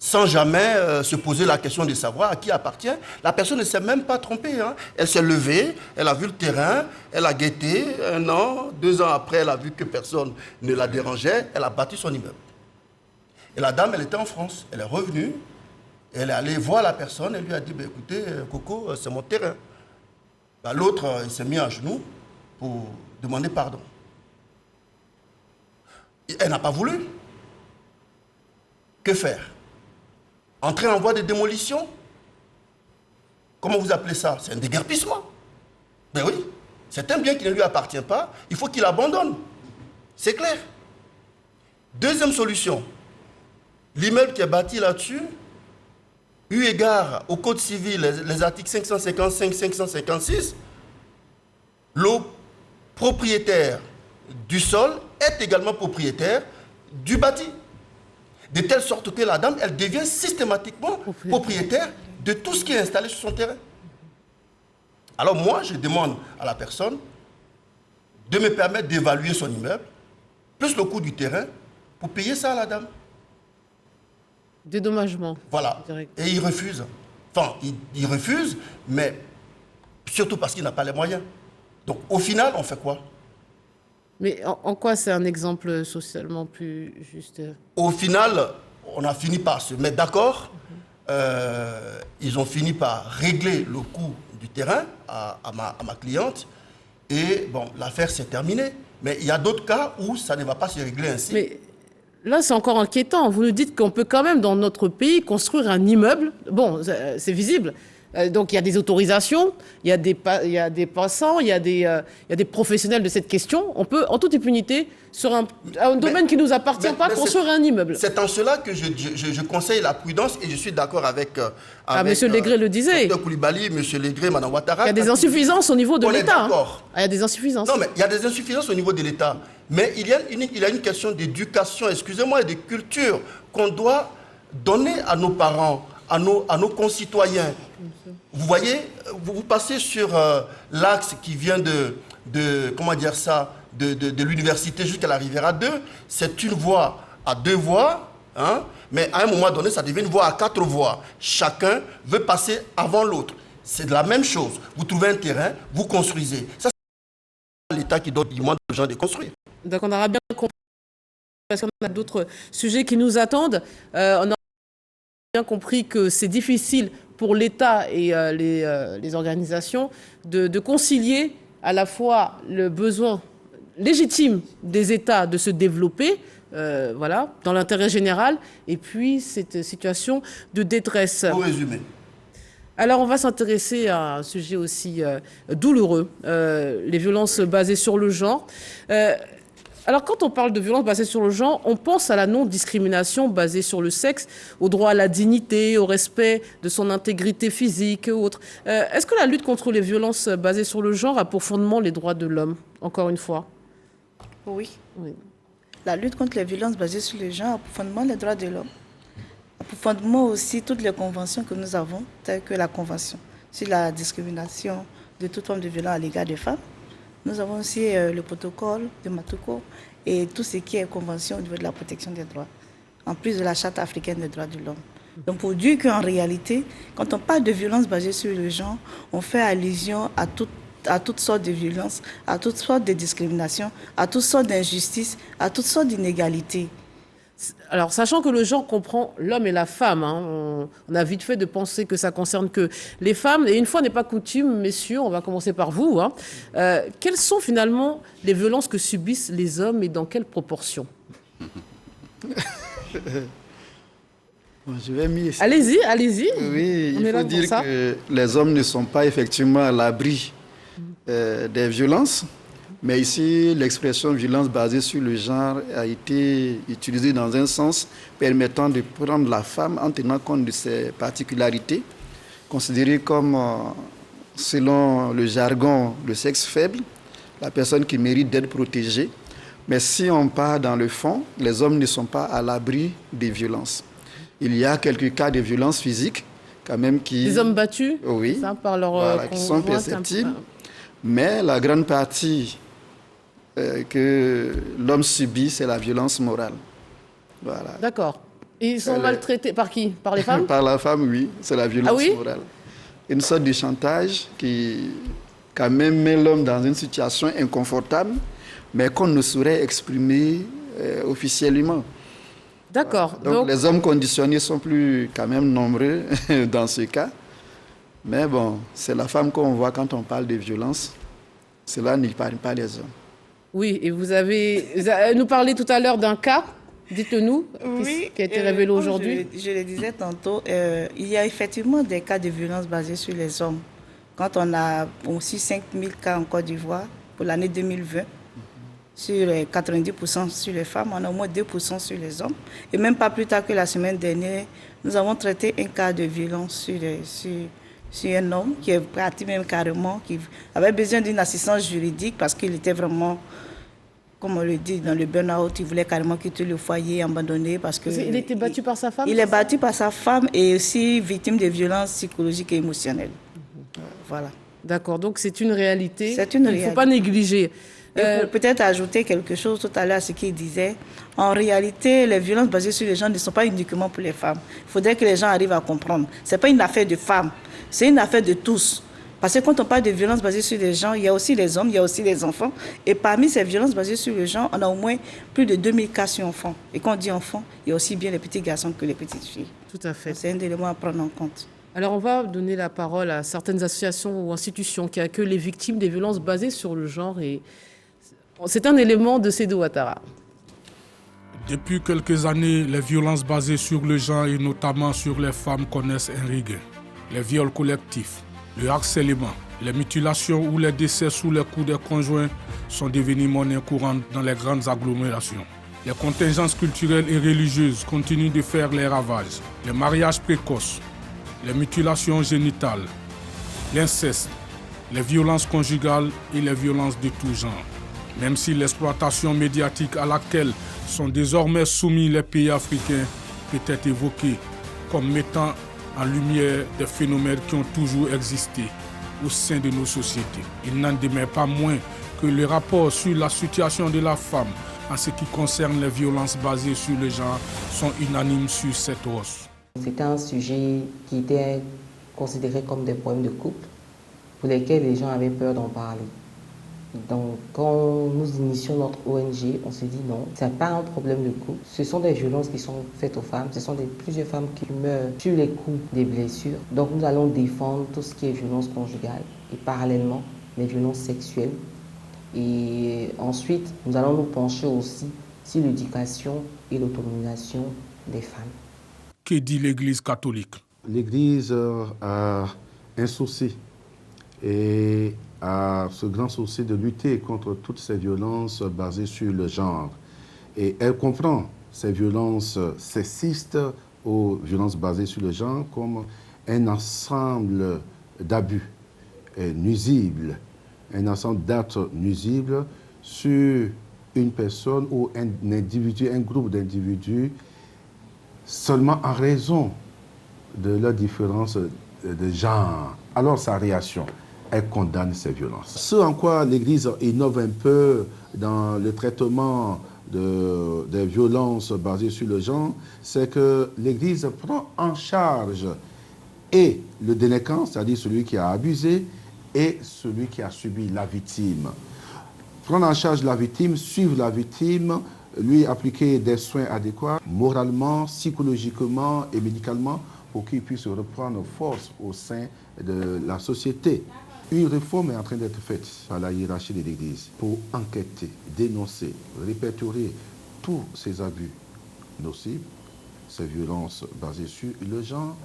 Sans jamais se poser la question de savoir à qui appartient. La personne ne s'est même pas trompée. Hein. Elle s'est levée, elle a vu le terrain, elle a guetté. 1 an, 2 ans après, elle a vu que personne ne la dérangeait, elle a bâti son immeuble. Et la dame, elle était en France. Elle est revenue, elle est allée voir la personne, elle lui a dit, bah, écoutez, Coco, c'est mon terrain. Bah, l'autre, il s'est mis à genoux pour demander pardon. Et elle n'a pas voulu. Que faire? Entrer en voie de démolition? Comment vous appelez ça? C'est un déguerpissement. Ben oui, c'est un bien qui ne lui appartient pas, il faut qu'il abandonne. C'est clair. Deuxième solution, l'immeuble qui est bâti là-dessus, eu égard au Code civil, les articles 555, 556, le propriétaire du sol est également propriétaire du bâti. De telle sorte que la dame, elle devient systématiquement propriétaire de tout ce qui est installé sur son terrain. Alors moi, je demande à la personne de me permettre d'évaluer son immeuble, plus le coût du terrain, pour payer ça à la dame. Dédommagement. Voilà. Direct. Et il refuse. Enfin, il refuse, mais surtout parce qu'il n'a pas les moyens. Donc, au final, on fait quoi? Mais en quoi c'est un exemple socialement plus juste? Au final, on a fini par se mettre d'accord. Ils ont fini par régler le coût du terrain à ma cliente. Et bon, l'affaire s'est terminée. Mais il y a d'autres cas où ça ne va pas se régler ainsi. Mais là, c'est encore inquiétant. Vous nous dites qu'on peut quand même, dans notre pays, construire un immeuble. Bon, c'est visible. Donc, il y a des autorisations, il y a des passants, il y a des professionnels de cette question. On peut, en toute impunité, sur un domaine qui ne nous appartient pas, construire un immeuble. C'est en cela que je conseille la prudence et je suis d'accord avec Monsieur Légré le disait. Dr Koulibaly, Monsieur Légré, Madame Ouattara. Il y a des insuffisances au niveau de l'État. Il y a des insuffisances. Non, mais il y a des insuffisances au niveau de l'État. Mais il y a une question d'éducation, excusez-moi, et de culture qu'on doit donner à nos parents, à nos concitoyens. Vous voyez, vous passez sur l'axe qui vient comment dire ça, de l'université jusqu'à la Riviera 2, c'est une voie à 2 voies, hein, mais à un moment donné, ça devient une voie à 4 voies. Chacun veut passer avant l'autre. C'est de la même chose. Vous trouvez un terrain, vous construisez. Ça, c'est l'État qui demande aux gens de construire. Donc on aura bien compris, parce qu'on a d'autres sujets qui nous attendent. On a bien compris que c'est difficile pour l'État et les organisations de concilier à la fois le besoin légitime des États de se développer, voilà, dans l'intérêt général, et puis cette situation de détresse. Pour résumer. Alors, on va s'intéresser à un sujet aussi douloureux, les violences basées sur le genre. Alors, quand on parle de violences basées sur le genre, on pense à la non-discrimination basée sur le sexe, au droit à la dignité, au respect de son intégrité physique et autres. Est-ce que la lutte contre les violences basées sur le genre a pour fondement les droits de l'homme, encore une fois? Oui. La lutte contre les violences basées sur le genre a pour fondement les droits de l'homme. A pour fondement aussi toutes les conventions que nous avons, telles que la Convention sur la discrimination de toute forme de violence à l'égard des femmes. Nous avons aussi le protocole de Matouko et tout ce qui est convention au niveau de la protection des droits, en plus de la Charte africaine des droits de l'homme. Donc pour dire qu'en réalité, quand on parle de violence basée sur le genre, on fait allusion à toutes sortes de violences, à toutes sortes de discriminations, à toutes sortes d'injustices, à toutes sortes d'inégalités. Alors, sachant que le genre comprend l'homme et la femme, hein, on a vite fait de penser que ça concerne que les femmes. Et une fois n'est pas coutume, messieurs, on va commencer par vous. Hein. Quelles sont finalement les violences que subissent les hommes et dans quelle proportion? Bon, je vais m'y essayer. Allez-y, allez-y. Oui, il faut dire que les hommes ne sont pas effectivement à l'abri des violences. Mais ici, l'expression violence basée sur le genre a été utilisée dans un sens permettant de prendre la femme en tenant compte de ses particularités, considérée comme, selon le jargon, le sexe faible, la personne qui mérite d'être protégée. Mais si on part dans le fond, les hommes ne sont pas à l'abri des violences. Il y a quelques cas de violences physiques, quand même, qui... Des hommes battus, oui, ça, par leur voilà, qui sont perceptibles. Mais la grande partie que l'homme subit, c'est la violence morale. Voilà. D'accord. Et ils sont maltraités par qui? Par les femmes? Par la femme, oui. C'est la violence oui morale. Une sorte de chantage qui, quand même, met l'homme dans une situation inconfortable, mais qu'on ne saurait exprimer officiellement. D'accord. Donc, les hommes conditionnés sont plus, quand même, nombreux dans ce cas. Mais bon, c'est la femme qu'on voit quand on parle de violence. Cela n'épargne pas les hommes. Oui, et vous avez nous parlé tout à l'heure d'un cas, dites-nous, qui a été révélé aujourd'hui. Je le disais tantôt, il y a effectivement des cas de violence basés sur les hommes. Quand on a aussi 5000 cas en Côte d'Ivoire pour l'année 2020, sur 90% sur les femmes, on a au moins 2% sur les hommes. Et même pas plus tard que la semaine dernière, nous avons traité un cas de violence sur un homme qui est parti même carrément, qui avait besoin d'une assistance juridique parce qu'il était vraiment, comme on le dit, dans le burn-out. Il voulait carrément quitter le foyer, abandonner parce que... Il était battu par sa femme? Il est battu par sa femme et aussi victime de violences psychologiques et émotionnelles. Voilà. D'accord, donc c'est une réalité. C'est une réalité. Il ne faut pas négliger. Pour peut-être ajouter quelque chose tout à l'heure à ce qu'il disait. En réalité, les violences basées sur les gens ne sont pas uniquement pour les femmes. Il faudrait que les gens arrivent à comprendre. Ce n'est pas une affaire de femmes, c'est une affaire de tous. Parce que quand on parle de violences basées sur les gens, il y a aussi les hommes, il y a aussi les enfants. Et parmi ces violences basées sur les gens, on a au moins plus de 2000 cas sur enfants. Et quand on dit enfants, il y a aussi bien les petits garçons que les petites filles. Tout à fait. C'est un élément à prendre en compte. Alors, on va donner la parole à certaines associations ou institutions qui accueillent les victimes des violences basées sur le genre. Et c'est un élément de Sédou Ouattara. Depuis quelques années, les violences basées sur le genre et notamment sur les femmes connaissent un regain. Les viols collectifs, le harcèlement, les mutilations ou les décès sous les coups des conjoints sont devenus monnaie courante dans les grandes agglomérations. Les contingences culturelles et religieuses continuent de faire les ravages. Les mariages précoces, les mutilations génitales, l'inceste, les violences conjugales et les violences de tout genre. Même si l'exploitation médiatique à laquelle sont désormais soumis les pays africains peut être évoquée comme mettant en lumière des phénomènes qui ont toujours existé au sein de nos sociétés. Il n'en demeure pas moins que les rapports sur la situation de la femme en ce qui concerne les violences basées sur le genre sont unanimes sur cette hausse. C'était un sujet qui était considéré comme des problèmes de couple pour lesquels les gens avaient peur d'en parler. Donc, quand nous initions notre ONG, on s'est dit non, ce n'est pas un problème de couple. Ce sont des violences qui sont faites aux femmes. Ce sont plusieurs femmes qui meurent sur les coups des blessures. Donc, nous allons défendre tout ce qui est violence conjugale et parallèlement les violences sexuelles. Et ensuite, nous allons nous pencher aussi sur l'éducation et l'autonomisation des femmes. Que dit l'Église catholique? L'Église a un souci et a ce grand souci de lutter contre toutes ces violences basées sur le genre. Et elle comprend ces violences sexistes ou violences basées sur le genre comme un ensemble d'abus nuisibles, un ensemble d'actes nuisibles sur une personne ou un individu, un groupe d'individus, seulement en raison de leur différence de genre. Alors sa réaction, elle condamne ces violences. Ce en quoi l'Église innove un peu dans le traitement des violences basées sur le genre, c'est que l'Église prend en charge et le délinquant, c'est-à-dire celui qui a abusé, et celui qui a subi la victime. Prendre en charge la victime, suivre la victime, lui appliquer des soins adéquats, moralement, psychologiquement et médicalement, pour qu'il puisse reprendre force au sein de la société. Une réforme est en train d'être faite par la hiérarchie de l'Église pour enquêter, dénoncer, répertorier tous ces abus nocifs, ces violences basées sur le genre,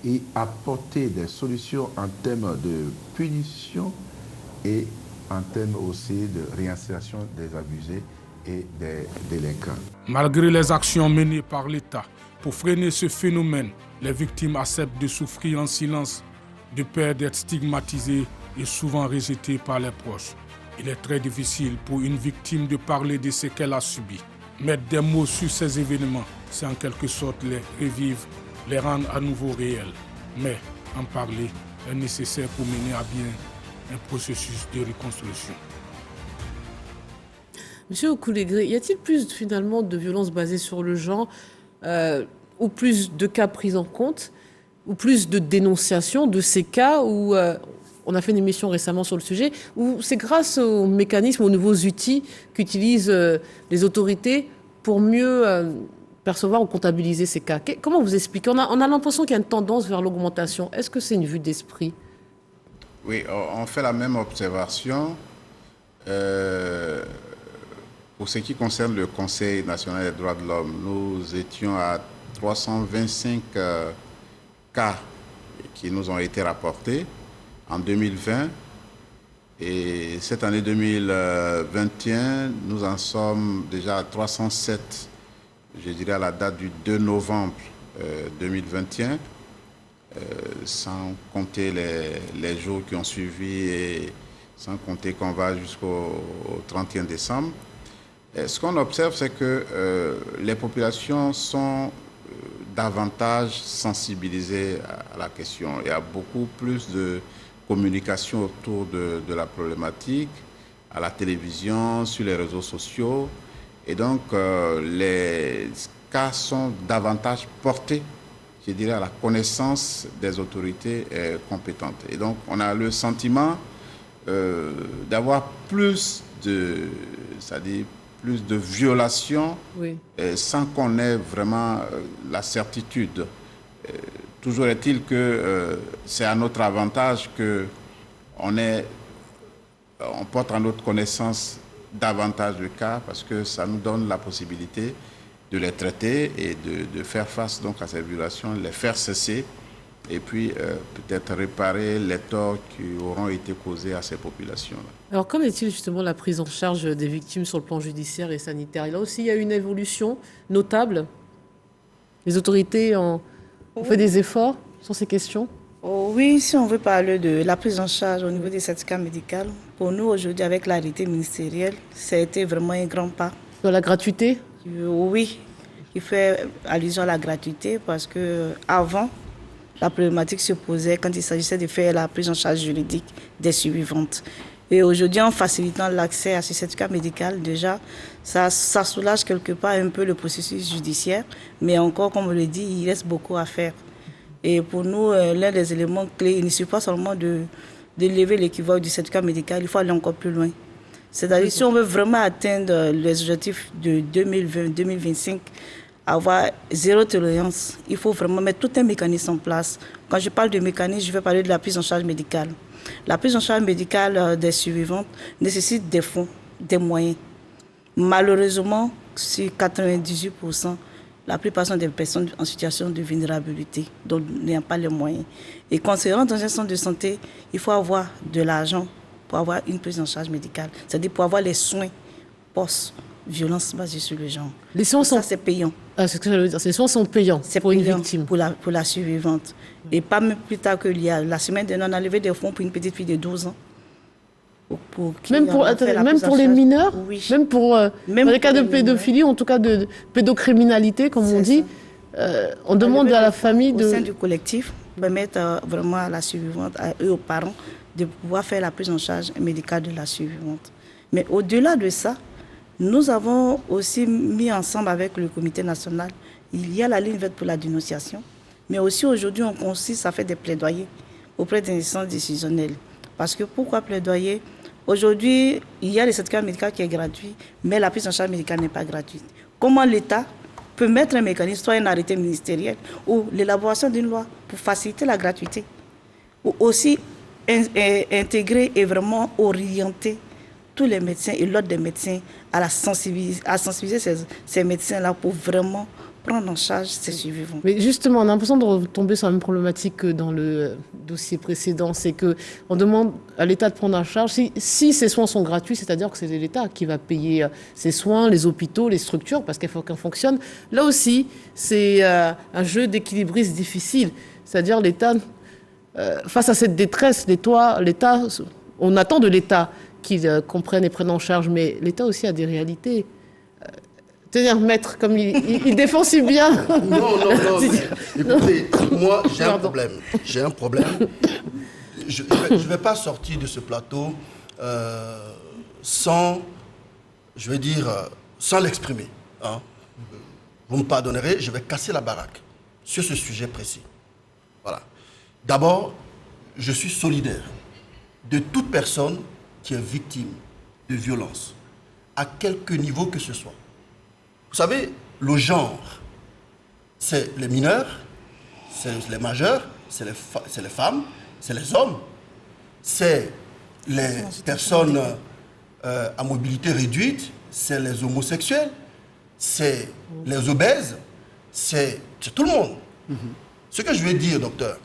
et apporter des solutions en termes de punition et en termes aussi de réinsertion des abusés et des délinquants. Malgré les actions menées par l'État pour freiner ce phénomène, les victimes acceptent de souffrir en silence, de peur d'être stigmatisées et souvent rejetées par les proches. Il est très difficile pour une victime de parler de ce qu'elle a subi. Mettre des mots sur ces événements, c'est en quelque sorte les revivre, les rendre à nouveau réels. Mais en parler est nécessaire pour mener à bien un processus de reconstruction. Monsieur Okoulégré, y a-t-il plus finalement de violences basées sur le genre ou plus de cas pris en compte ou plus de dénonciation de ces cas où on a fait une émission récemment sur le sujet, où c'est grâce aux mécanismes, aux nouveaux outils qu'utilisent les autorités pour mieux percevoir ou comptabiliser ces cas. Comment vous expliquez? On a l'impression qu'il y a une tendance vers l'augmentation. Est-ce que c'est une vue d'esprit? Oui, on fait la même observation. Pour ce qui concerne le Conseil national des droits de l'homme, nous étions à 325 cas qui nous ont été rapportés en 2020. Et cette année 2021, nous en sommes déjà à 307, je dirais à la date du 2 novembre 2021. sans compter les jours qui ont suivi et sans compter qu'on va jusqu'au 31 décembre. Et ce qu'on observe, c'est que les populations sont davantage sensibilisées à la question. Il y a beaucoup plus de communication autour de la problématique, à la télévision, sur les réseaux sociaux. Et donc, les cas sont davantage portés, je dirais, à la connaissance des autorités compétentes. Et donc, on a le sentiment d'avoir plus c'est-à-dire plus de violations, Oui. sans qu'on ait vraiment la certitude. Toujours est-il que c'est à notre avantage qu'on porte à notre connaissance davantage de cas, parce que ça nous donne la possibilité de les traiter et de faire face donc à ces violations, les faire cesser et puis peut-être réparer les torts qui auront été causés à ces populations-là. Alors, qu'en est-il justement de la prise en charge des victimes sur le plan judiciaire et sanitaire? Et là aussi, il y a une évolution notable. Les autorités ont fait des efforts sur ces questions? Oui, si on veut parler de la prise en charge au niveau des certificats médicaux, pour nous aujourd'hui avec l'arrêté ministériel, ça a été vraiment un grand pas. Sur la gratuité? Oui, il fait allusion à la gratuité parce que avant, la problématique se posait quand il s'agissait de faire la prise en charge juridique des survivantes. Et aujourd'hui, en facilitant l'accès à ce certificat médical, déjà, ça soulage quelque part un peu le processus judiciaire. Mais encore, comme on le dit, il reste beaucoup à faire. Et pour nous, l'un des éléments clés, il ne suffit pas seulement de lever l'équivoque du certificat médical, il faut aller encore plus loin. C'est-à-dire, si on veut vraiment atteindre les objectifs de 2020-2025, avoir zéro tolérance, il faut vraiment mettre tout un mécanisme en place. Quand je parle de mécanisme, je vais parler de la prise en charge médicale. La prise en charge médicale des survivantes nécessite des fonds, des moyens. Malheureusement, sur 98%, la plupart sont des personnes en situation de vulnérabilité, dont il n'y a pas les moyens. Et quand on se rend dans un centre de santé, il faut avoir de l'argent pour avoir une prise en charge médicale. C'est-à-dire pour avoir les soins post-violence basée sur le genre. Les soins sont... Ça, c'est payant. Ah, c'est ce que j'allais dire. Ces soins sont payants pour une victime. Pour la survivante. Et pas même plus tard que la semaine dernière, on a levé des fonds pour une petite fille de 12 ans. Même pour les mineurs, oui. Même dans les cas de pédophilie, en tout cas de pédocriminalité, comme on dit, on demande à la famille au sein du collectif, permettre vraiment à la survivante, à eux, aux parents, de pouvoir faire la prise en charge médicale de la survivante. Mais au-delà de ça, nous avons aussi mis ensemble avec le comité national, il y a la ligne verte pour la dénonciation, mais aussi aujourd'hui on consiste à faire des plaidoyers auprès des instances décisionnelles. Parce que pourquoi plaidoyer? Aujourd'hui, il y a le certificat médical qui est gratuit, mais la prise en charge médicale n'est pas gratuite. Comment l'État peut mettre un mécanisme, soit un arrêté ministériel, ou l'élaboration d'une loi pour faciliter la gratuité, ou aussi intégrer et vraiment orienter tous les médecins et l'ordre des médecins à sensibiliser ces médecins-là pour vraiment prendre en charge ces survivants. Mais justement, on a l'impression de retomber sur la même problématique que dans le dossier précédent, c'est qu'on demande à l'État de prendre en charge, si ces soins sont gratuits, c'est-à-dire que c'est l'État qui va payer ces soins, les hôpitaux, les structures, parce qu'il faut qu'elles fonctionnent. Là aussi, c'est un jeu d'équilibriste difficile, c'est-à-dire l'État, face à cette détresse, l'État, on attend de l'État qu'il comprenne et prenne en charge, mais l'État aussi a des réalités. C'est-à-dire, maître, comme il défend si bien. Non. Écoutez, moi, j'ai un problème. J'ai un problème. Je ne vais pas sortir de ce plateau sans l'exprimer. Hein. Vous me pardonnerez, je vais casser la baraque sur ce sujet précis. Voilà. D'abord, je suis solidaire de toute personne qui est victime de violence, à quelque niveau que ce soit. Vous savez, le genre, c'est les mineurs, c'est les majeurs, c'est les femmes, c'est les hommes, c'est les personnes à mobilité réduite, c'est les homosexuels, c'est les obèses, c'est tout le monde. Ce que je veux dire, docteur,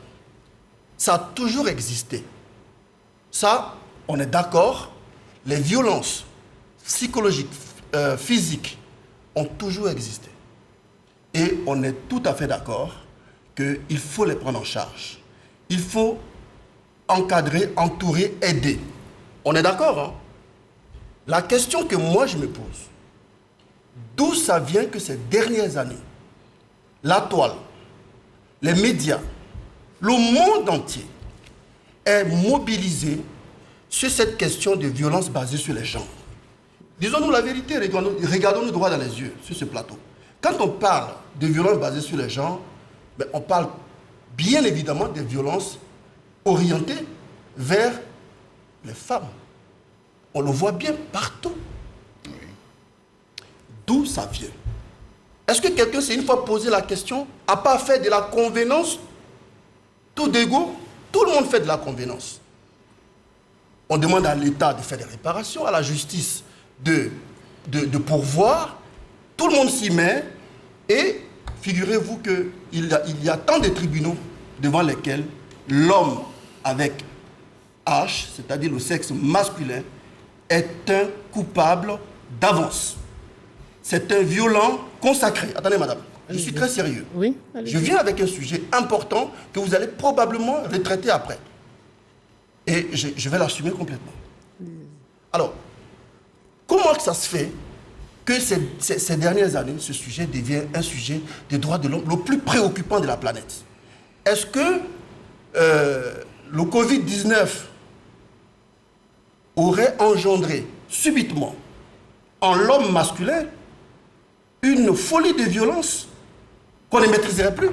ça a toujours existé. Ça, on est d'accord, les violences psychologiques, physiques, ont toujours existé. Et on est tout à fait d'accord qu'il faut les prendre en charge. Il faut encadrer, entourer, aider. On est d'accord, hein? La question que moi je me pose, d'où ça vient que ces dernières années, la toile, les médias, le monde entier est mobilisé sur cette question de violence basée sur les genres. Disons-nous la vérité, regardons-nous droit dans les yeux sur ce plateau. Quand on parle de violence basée sur les genres, ben on parle bien évidemment des violences orientées vers les femmes. On le voit bien partout. D'où ça vient? Est-ce que quelqu'un s'est une fois posé la question, à part faire de la convenance, tout d'ego, tout le monde fait de la convenance. On demande à l'État de faire des réparations, à la justice de pourvoir, tout le monde s'y met, et figurez-vous qu'il y a tant de tribunaux devant lesquels l'homme avec H, c'est-à-dire le sexe masculin, est un coupable d'avance. C'est un violent consacré. Attendez, madame, je suis très sérieux. Oui, je viens avec un sujet important que vous allez probablement retraiter après. Et je vais l'assumer complètement. Alors, comment ça se fait que ces dernières années, ce sujet devient un sujet des droits de l'homme le plus préoccupant de la planète? Est-ce que le Covid-19 aurait engendré subitement en l'homme masculin une folie de violence qu'on ne maîtriserait plus?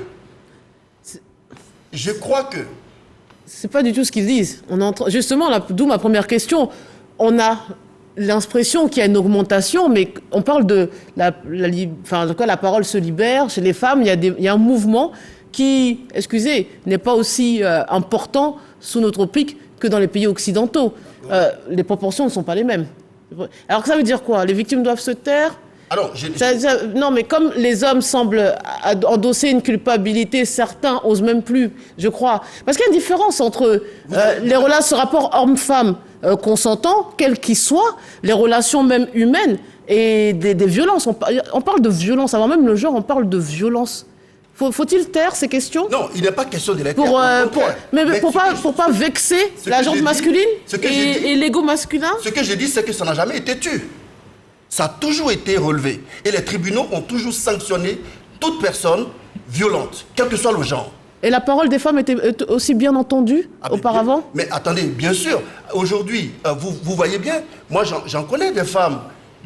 Je crois que... C'est pas du tout ce qu'ils disent. Justement, d'où ma première question. On a l'impression qu'il y a une augmentation, mais on parle de... la parole se libère chez les femmes. Il y a un mouvement qui, excusez, n'est pas aussi important sous notre pic que dans les pays occidentaux. Les proportions ne sont pas les mêmes. Alors ça veut dire quoi? Les victimes doivent se taire? Alors, non, mais comme les hommes semblent endosser une culpabilité, certains osent même plus, je crois. Parce qu'il y a une différence entre ce rapport homme-femme consentant, quel qu'il soit, les relations même humaines et des violences. On parle de violence, avant même le genre, on parle de violence. Faut-il taire ces questions? Non, il n'est pas question de les taire. Mais pour pas vexer la gente masculine et l'ego masculin? Ce que je dis, c'est que ça n'a jamais été tu. Ça a toujours été relevé. Et les tribunaux ont toujours sanctionné toute personne violente, quel que soit le genre. Et la parole des femmes était aussi bien entendue auparavant? Mais attendez, bien sûr. Aujourd'hui, vous voyez bien, moi j'en connais des femmes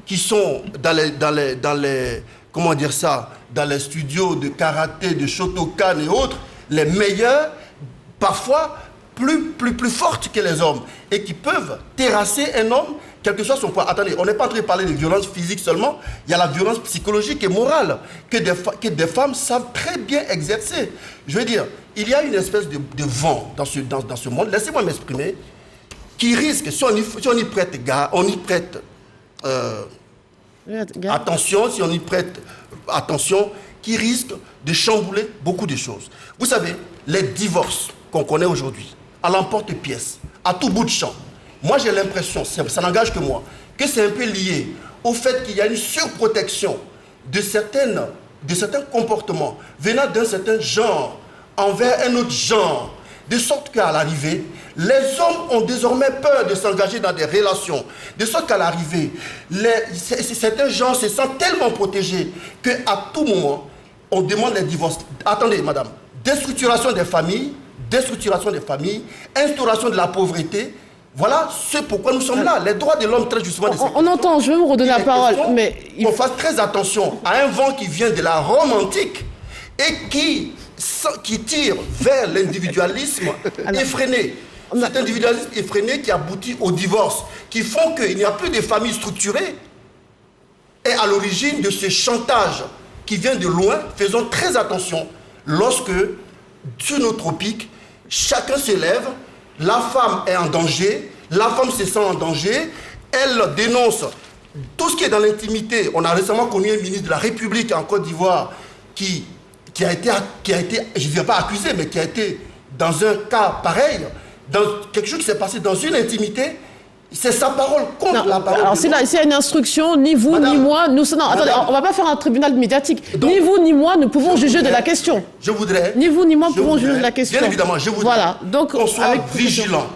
qui sont dans les comment dire ça, dans les studios de karaté, de Shotokan et autres, les meilleurs, parfois plus fortes que les hommes, et qui peuvent terrasser un homme, quel que soit son poids. Attendez, on n'est pas en train de parler de violence physique seulement, il y a la violence psychologique et morale que des femmes savent très bien exercer. Je veux dire, il y a une espèce de vent dans ce monde, laissez-moi m'exprimer, qui risque, si on y prête attention, si on y prête attention, qui risque de chambouler beaucoup de choses. Vous savez, les divorces qu'on connaît aujourd'hui, à l'emporte-pièce, à tout bout de champ, moi j'ai l'impression, ça n'engage que moi, que c'est un peu lié au fait qu'il y a une surprotection de certains comportements venant d'un certain genre envers un autre genre, de sorte qu'à l'arrivée, les hommes ont désormais peur de s'engager dans des relations, de sorte qu'à l'arrivée, certains gens se sentent tellement protégés qu'à tout moment, on demande les divorces. Attendez, madame, déstructuration des familles, instauration de la pauvreté. Voilà ce pourquoi nous sommes là. Les droits de l'homme traitent justement de ces questions. On entend, je vais vous redonner la parole. Mais on fasse très attention à un vent qui vient de la Rome antique et qui tire vers l'individualisme effréné. Cet individualisme effréné qui aboutit au divorce, qui font qu'il n'y a plus de familles structurées, est à l'origine de ce chantage qui vient de loin. Faisons très attention lorsque, sur nos tropiques, chacun se lève, la femme est en danger, la femme se sent en danger, elle dénonce tout ce qui est dans l'intimité. On a récemment connu un ministre de la République en Côte d'Ivoire qui a été, je ne viens pas accuser, mais qui a été dans un cas pareil, dans quelque chose qui s'est passé dans une intimité. C'est sa parole contre la parole. Alors, s'il y a une instruction, ni vous, ni moi, nous... Non, attendez, on ne va pas faire un tribunal médiatique. Donc, ni vous, ni moi, nous pouvons juger de la question. Je voudrais... Ni vous, ni moi, nous pouvons juger de la question. Bien évidemment, je voudrais qu'on soit vigilant.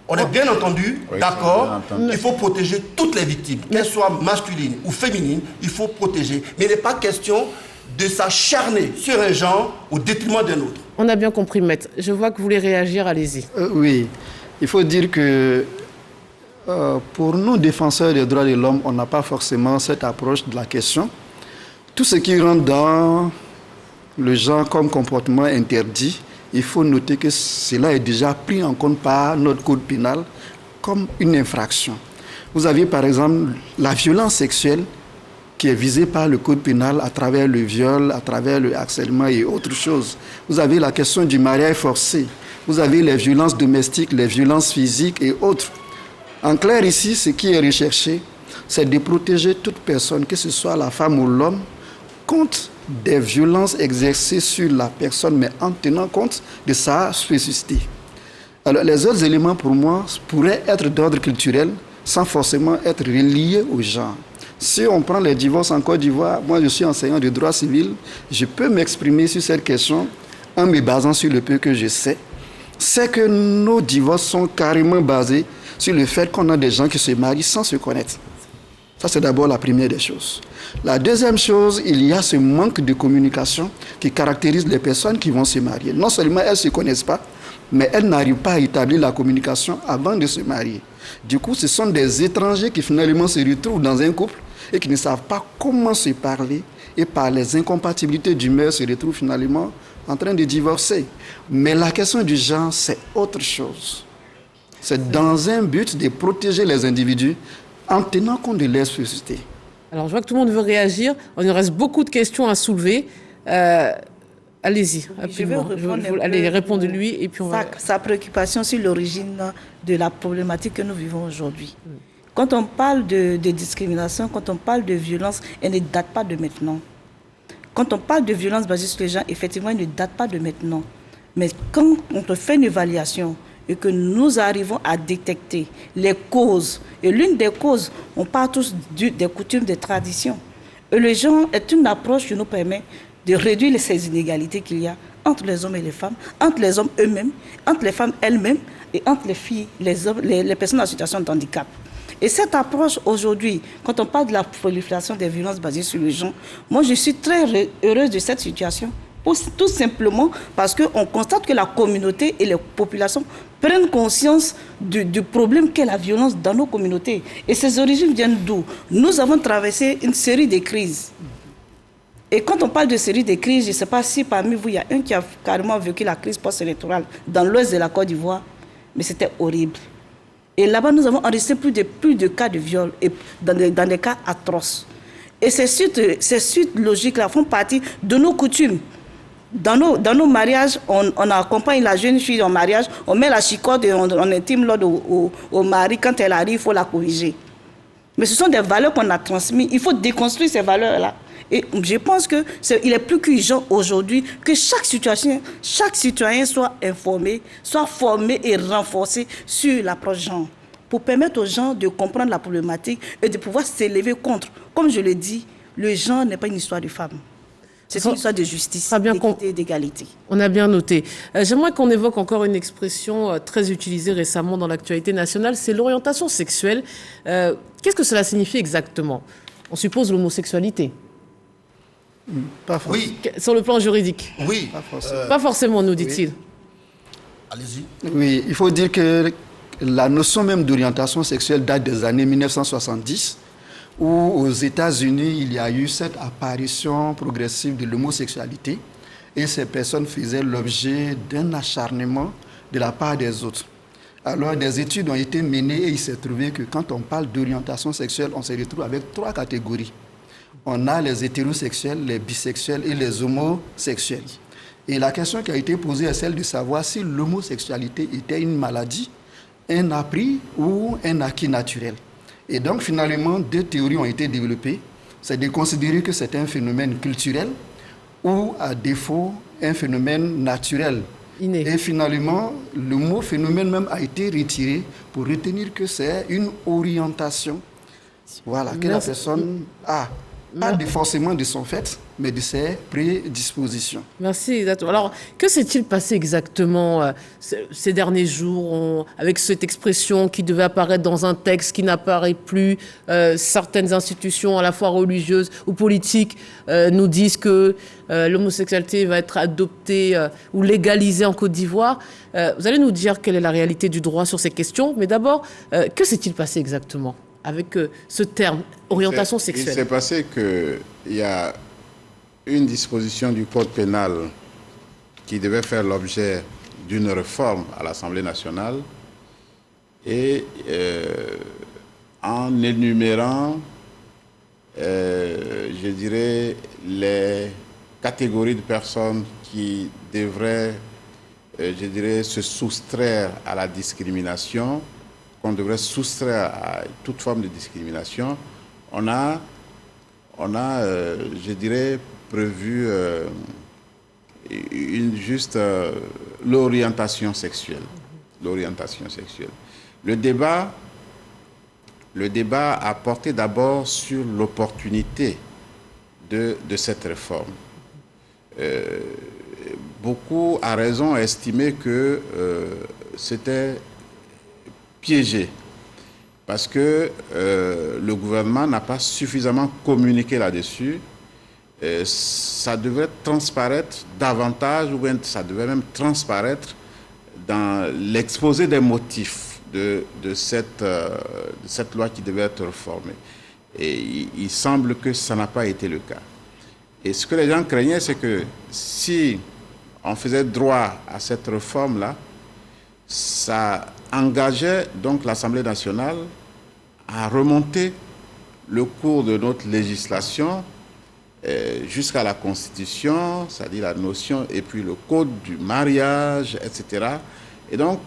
On est bien entendu, d'accord, il faut protéger toutes les victimes, qu'elles soient masculines ou féminines, il faut protéger. Mais il n'est pas question de s'acharner sur un genre au détriment d'un autre. On a bien compris, maître. Je vois que vous voulez réagir, allez-y. Oui, il faut dire que pour nous, défenseurs des droits de l'homme, on n'a pas forcément cette approche de la question. Tout ce qui rentre dans le genre comme comportement interdit, il faut noter que cela est déjà pris en compte par notre code pénal comme une infraction. Vous avez par exemple la violence sexuelle qui est visée par le code pénal à travers le viol, à travers le harcèlement et autres choses. Vous avez la question du mariage forcé. Vous avez les violences domestiques, les violences physiques et autres. En clair, ici, ce qui est recherché, c'est de protéger toute personne, que ce soit la femme ou l'homme, contre des violences exercées sur la personne, mais en tenant compte de sa spécificité. Alors, les autres éléments, pour moi, pourraient être d'ordre culturel, sans forcément être reliés au genre. Si on prend les divorces en Côte d'Ivoire, moi je suis enseignant de droit civil, je peux m'exprimer sur cette question en me basant sur le peu que je sais. C'est que nos divorces sont carrément basés sur le fait qu'on a des gens qui se marient sans se connaître. Ça, c'est d'abord la première des choses. La deuxième chose, il y a ce manque de communication qui caractérise les personnes qui vont se marier. Non seulement elles ne se connaissent pas, mais elles n'arrivent pas à établir la communication avant de se marier. Du coup, ce sont des étrangers qui finalement se retrouvent dans un couple et qui ne savent pas comment se parler et par les incompatibilités d'humeur se retrouvent finalement en train de divorcer. Mais la question du genre, c'est autre chose. C'est dans un but de protéger les individus en tenant compte de leur spécificité. Alors, je vois que tout le monde veut réagir. Il nous reste beaucoup de questions à soulever. Allez-y, rapidement. Allez, répondez-lui et puis on va... Sa préoccupation sur l'origine de la problématique que nous vivons aujourd'hui. Quand on parle de discrimination, quand on parle de violence, elle ne date pas de maintenant. Quand on parle de violence basée sur les gens, effectivement, elle ne date pas de maintenant. Mais quand on fait une évaluation et que nous arrivons à détecter les causes, et l'une des causes, on parle tous des coutumes, des traditions. Et le genre est une approche qui nous permet de réduire ces inégalités qu'il y a entre les hommes et les femmes, entre les hommes eux-mêmes, entre les femmes elles-mêmes et entre les filles, les hommes, les personnes en situation de handicap. Et cette approche aujourd'hui, quand on parle de la prolifération des violences basées sur le genre, moi je suis très heureuse de cette situation. Tout simplement parce qu'on constate que la communauté et les populations prennent conscience du problème qu'est la violence dans nos communautés. Et ces origines viennent d'où? Nous avons traversé une série de crises. Et quand on parle de série de crises, je ne sais pas si parmi vous, il y a un qui a carrément vécu la crise post-électorale dans l'ouest de la Côte d'Ivoire, mais c'était horrible. Et là-bas, nous avons enregistré plus de cas de viol, et dans des cas atroces. Et ces suites logiques-là font partie de nos coutumes. Dans nos mariages, on accompagne la jeune fille en mariage, on met la chicotte et on intime l'ordre au mari. Quand elle arrive, il faut la corriger. Mais ce sont des valeurs qu'on a transmises. Il faut déconstruire ces valeurs-là. Et je pense qu'il est plus qu'urgent aujourd'hui que chaque citoyen soit informé, soit formé et renforcé sur l'approche genre, pour permettre aux gens de comprendre la problématique et de pouvoir s'élever contre. Comme je l'ai dit, le genre n'est pas une histoire de femmes. C'est une histoire de justice, d'équité et d'égalité. On a bien noté. J'aimerais qu'on évoque encore une expression très utilisée récemment dans l'actualité nationale, c'est l'orientation sexuelle. Qu'est-ce que cela signifie exactement? On suppose l'homosexualité. Pas forcément. Oui. Sur le plan juridique. Oui. Pas forcément, nous dit-il. Oui. Allez-y. Oui, il faut dire que la notion même d'orientation sexuelle date des années 1970, où aux États-Unis, il y a eu cette apparition progressive de l'homosexualité et ces personnes faisaient l'objet d'un acharnement de la part des autres. Alors, des études ont été menées et il s'est trouvé que quand on parle d'orientation sexuelle, on se retrouve avec 3 catégories. On a les hétérosexuels, les bisexuels et les homosexuels. Et la question qui a été posée est celle de savoir si l'homosexualité était une maladie, un appris ou un acquis naturel. Et donc, finalement, 2 théories ont été développées. C'est de considérer que c'est un phénomène culturel ou, à défaut, un phénomène naturel. inné. Et finalement, le mot phénomène même a été retiré pour retenir que c'est une orientation. Voilà, que la personne a. Pas forcément de son fait, mais de ses prédispositions. Merci, exactement. Alors, que s'est-il passé exactement ces derniers jours avec cette expression qui devait apparaître dans un texte qui n'apparaît plus? Certaines institutions, à la fois religieuses ou politiques, nous disent que l'homosexualité va être adoptée ou légalisée en Côte d'Ivoire. Vous allez nous dire quelle est la réalité du droit sur ces questions, mais d'abord, que s'est-il passé exactement avec ce terme, orientation sexuelle? Il s'est passé qu'il y a une disposition du Code pénal qui devait faire l'objet d'une réforme à l'Assemblée nationale et en énumérant, je dirais, les catégories de personnes qui devraient, je dirais, se soustraire à la discrimination, qu'on devrait soustraire à toute forme de discrimination, on a je dirais, prévu l'orientation sexuelle. L'orientation sexuelle. Le débat a porté d'abord sur l'opportunité de cette réforme. Beaucoup, à raison, estimé que c'était piégé parce que le gouvernement n'a pas suffisamment communiqué là-dessus. Ça devrait transparaître davantage, ou bien ça devait même transparaître dans l'exposé des motifs de cette loi qui devait être réformée. Et il semble que ça n'a pas été le cas. Et ce que les gens craignaient, c'est que si on faisait droit à cette réforme-là, ça engageait donc l'Assemblée nationale à remonter le cours de notre législation jusqu'à la Constitution, c'est-à-dire la notion, et puis le code du mariage, etc. Et donc,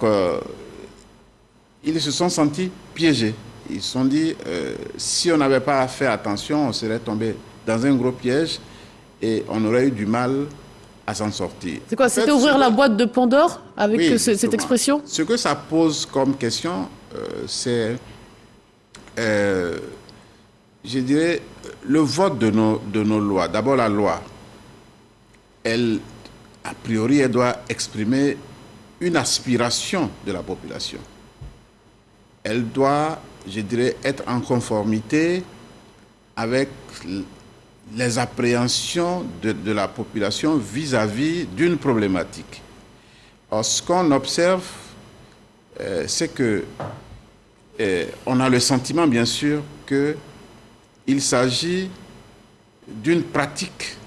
ils se sont sentis piégés. Ils se sont dit, si on n'avait pas fait attention, on serait tombé dans un gros piège et on aurait eu du mal à s'en sortir. C'est quoi? C'était ouvrir la boîte de Pandore avec oui, cette expression? Ce que ça pose comme question, c'est, je dirais, le vote de nos lois. D'abord, la loi, elle, a priori, elle doit exprimer une aspiration de la population. Elle doit, je dirais, être en conformité avec les appréhensions de la population vis-à-vis d'une problématique. Or, ce qu'on observe, c'est que on a le sentiment, bien sûr, qu'il s'agit d'une pratique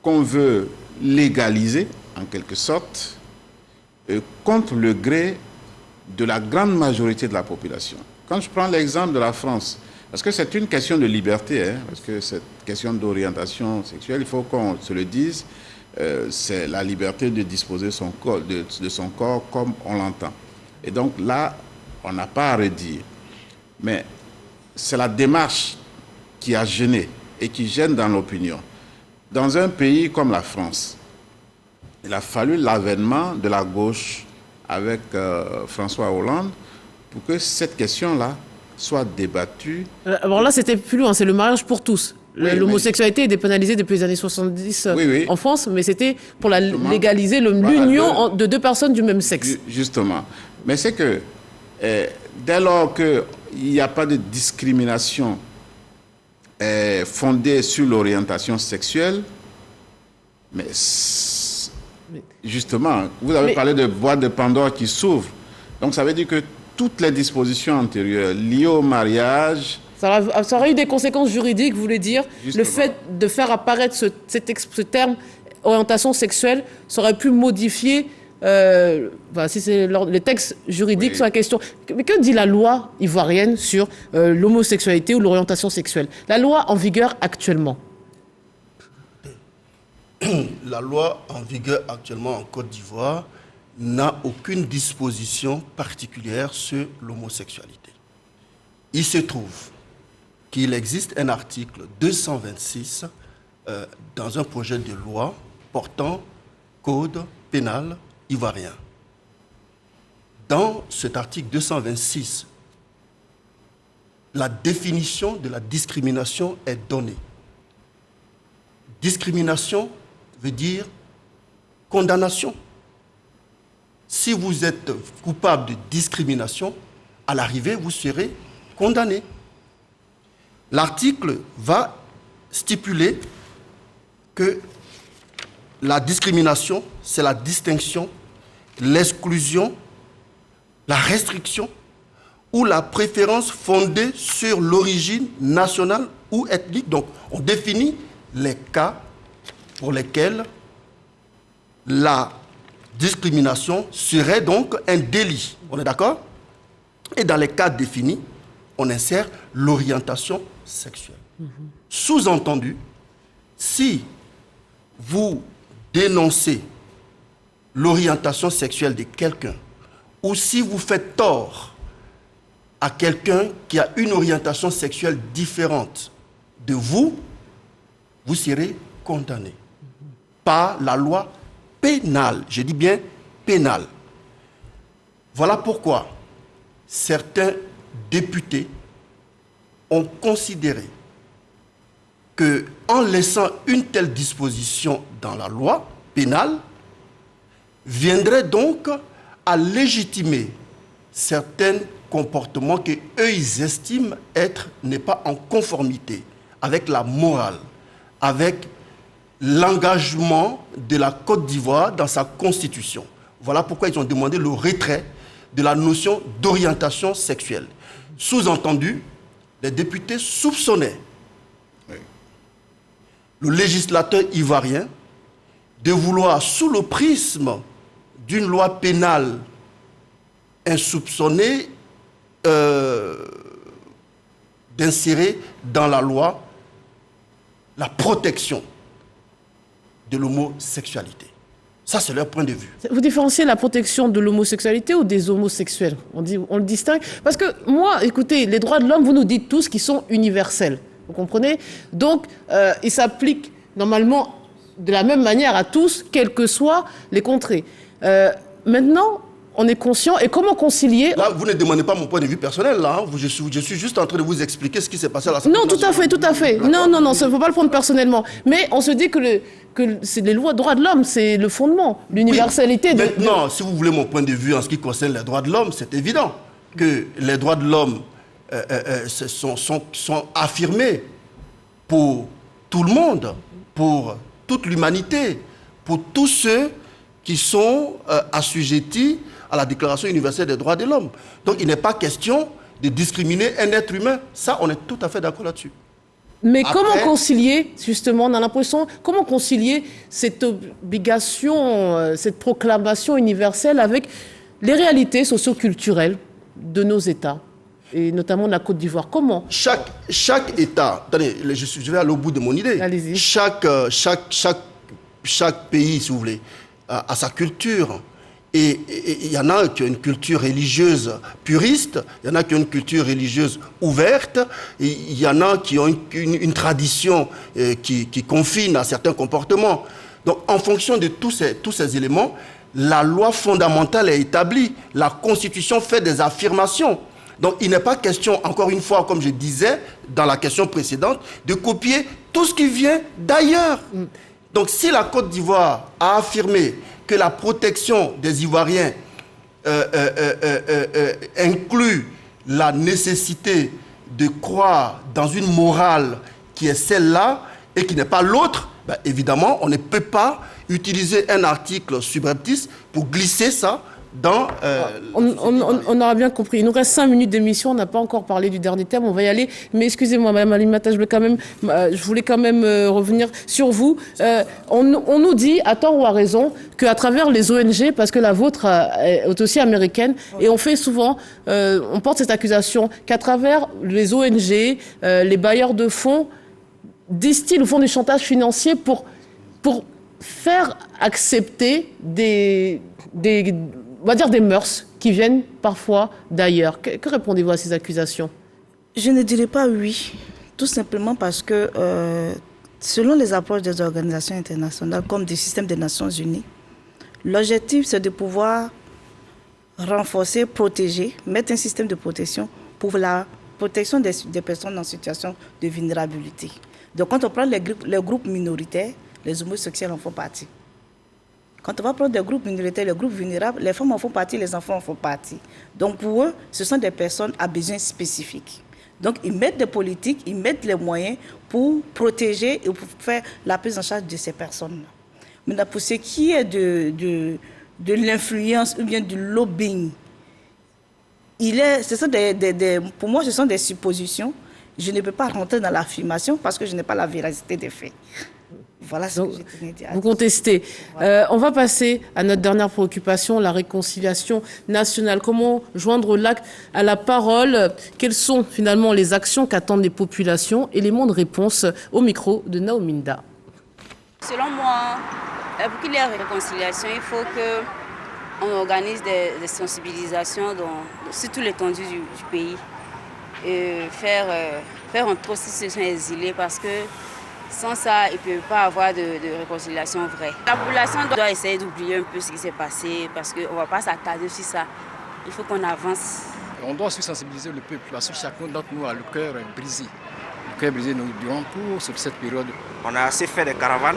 qu'on veut légaliser, en quelque sorte, contre le gré de la grande majorité de la population. Quand je prends l'exemple de la France, parce que c'est une question de liberté, hein, parce que cette question d'orientation sexuelle, il faut qu'on se le dise, c'est la liberté de disposer de son corps comme on l'entend. Et donc là, on n'a pas à redire. Mais c'est la démarche qui a gêné et qui gêne dans l'opinion. Dans un pays comme la France, il a fallu l'avènement de la gauche avec François Hollande pour que cette question-là soit débattue. Alors là, c'était plus loin, c'est le mariage pour tous. Oui, l'homosexualité est dépénalisée depuis les années 70 en France, mais c'était pour légaliser l'union de deux personnes du même sexe. Justement. Mais c'est que dès lors qu'il n'y a pas de discrimination fondée sur l'orientation sexuelle, mais justement, vous avez parlé de boîte de Pandore qui s'ouvre. Donc ça veut dire que toutes les dispositions antérieures liées au mariage... Ça aurait eu des conséquences juridiques, vous voulez dire. Justement. Le fait de faire apparaître ce terme orientation sexuelle, ça aurait pu modifier, si c'est les textes juridiques sur la question. Mais que dit la loi ivoirienne sur l'homosexualité ou l'orientation sexuelle? La loi en vigueur actuellement. La loi en vigueur actuellement en Côte d'Ivoire n'a aucune disposition particulière sur l'homosexualité. Il se trouve qu'il existe un article 226 dans un projet de loi portant code pénal ivoirien. Dans cet article 226, la définition de la discrimination est donnée. Discrimination veut dire condamnation. Si vous êtes coupable de discrimination, à l'arrivée, vous serez condamné. L'article va stipuler que la discrimination, c'est la distinction, l'exclusion, la restriction ou la préférence fondée sur l'origine nationale ou ethnique. Donc, on définit les cas pour lesquels la discrimination serait donc un délit. On est d'accord? Et dans les cas définis, on insère l'orientation sexuelle. Sous-entendu, si vous dénoncez l'orientation sexuelle de quelqu'un, ou si vous faites tort à quelqu'un qui a une orientation sexuelle différente de vous, vous serez condamné par la loi pénale. Je dis bien pénale. Voilà pourquoi certains députés ont considéré qu'en laissant une telle disposition dans la loi pénale, viendrait donc à légitimer certains comportements qu'eux, ils estiment n'est pas en conformité avec la morale, avec l'engagement de la Côte d'Ivoire dans sa constitution. Voilà pourquoi ils ont demandé le retrait de la notion d'orientation sexuelle. Sous-entendu, les députés soupçonnaient le législateur ivoirien de vouloir, sous le prisme d'une loi pénale insoupçonnée, d'insérer dans la loi la protection de l'homosexualité. Ça, c'est leur point de vue. Vous différenciez la protection de l'homosexualité ou des homosexuels? On le distingue. Parce que moi, écoutez, les droits de l'homme, vous nous dites tous qu'ils sont universels. Vous comprenez? Donc, ils s'appliquent normalement de la même manière à tous, quelles que soient les contrées. Maintenant, on est conscient. Et comment concilier? Là, vous ne demandez pas mon point de vue personnel, là. Hein. Je suis juste en train de vous expliquer ce qui s'est passé à l'Assemblée nationale. Non, tout à fait. Non, ça ne faut pas le prendre personnellement. Mais on se dit que c'est les lois droits de l'homme, c'est le fondement, l'universalité. Oui. Maintenant, si vous voulez mon point de vue en ce qui concerne les droits de l'homme, c'est évident que les droits de l'homme sont affirmés pour tout le monde, pour toute l'humanité, pour tous ceux qui sont assujettis à la Déclaration universelle des droits de l'homme. Donc il n'est pas question de discriminer un être humain. Ça, on est tout à fait d'accord là-dessus. Mais comment concilier, justement, on a l'impression, comment concilier cette obligation, cette proclamation universelle avec les réalités socio-culturelles de nos États, et notamment de la Côte d'Ivoire? Comment? Chaque État, attendez, je vais aller au bout de mon idée. Allez-y. Chaque pays, si vous voulez, a sa culture. Et il y en a qui ont une culture religieuse puriste, il y en a qui ont une culture religieuse ouverte, et il y en a qui ont une tradition qui confine à certains comportements. Donc, en fonction de tous ces éléments, la loi fondamentale est établie. La Constitution fait des affirmations. Donc, il n'est pas question, encore une fois, comme je disais dans la question précédente, de copier tout ce qui vient d'ailleurs. Donc, si la Côte d'Ivoire a affirmé que la protection des Ivoiriens inclut la nécessité de croire dans une morale qui est celle-là et qui n'est pas l'autre, ben évidemment, on ne peut pas utiliser un article subreptice pour glisser ça dans... On aura bien compris. Il nous reste 5 minutes d'émission. On n'a pas encore parlé du dernier thème. On va y aller. Mais excusez-moi, Madame Alimata, je voulais quand même revenir sur vous. On nous dit, à tort ou à raison, qu'à travers les ONG, parce que la vôtre est aussi américaine, et on fait souvent, on porte cette accusation qu'à travers les ONG, les bailleurs de fonds distillent ou font du chantage financier pour faire accepter on va dire des mœurs qui viennent parfois d'ailleurs. Que répondez-vous à ces accusations? Je ne dirais pas oui, tout simplement parce que selon les approches des organisations internationales comme du système des Nations Unies, L'objectif, c'est de pouvoir renforcer, protéger, mettre un système de protection pour la protection des personnes en situation de vulnérabilité. Donc, quand on prend les groupes minoritaires, les homosexuels en font partie. Quand on va prendre des groupes minoritaires, les groupes vulnérables, les femmes en font partie, les enfants en font partie. Donc, pour eux, ce sont des personnes à besoins spécifiques. Donc, ils mettent des politiques, ils mettent les moyens pour protéger et pour faire la prise en charge de ces personnes-là. Maintenant, pour ce qui est de l'influence ou bien du lobbying, pour moi, ce sont des suppositions. Je ne peux pas rentrer dans l'affirmation parce que je n'ai pas la véracité des faits. Voilà ce que je tenais à dire. Vous contestez. Voilà. On va passer à notre dernière préoccupation, la réconciliation nationale. Comment joindre l'acte à la parole? Quelles sont finalement les actions qu'attendent les populations? Éléments de réponse au micro de Naominda. Selon moi, pour qu'il y ait réconciliation, il faut qu'on organise des sensibilisations sur toute l'étendue du pays. Et faire entrer aussi ceux qui sont exilés parce que sans ça, il ne peut pas avoir de réconciliation vraie. La population doit essayer d'oublier un peu ce qui s'est passé parce qu'on ne va pas s'attarder sur ça. Il faut qu'on avance. On doit aussi sensibiliser le peuple parce que chacun d'entre nous a le cœur brisé. Le cœur brisé durant toute cette période. On a assez fait des caravanes.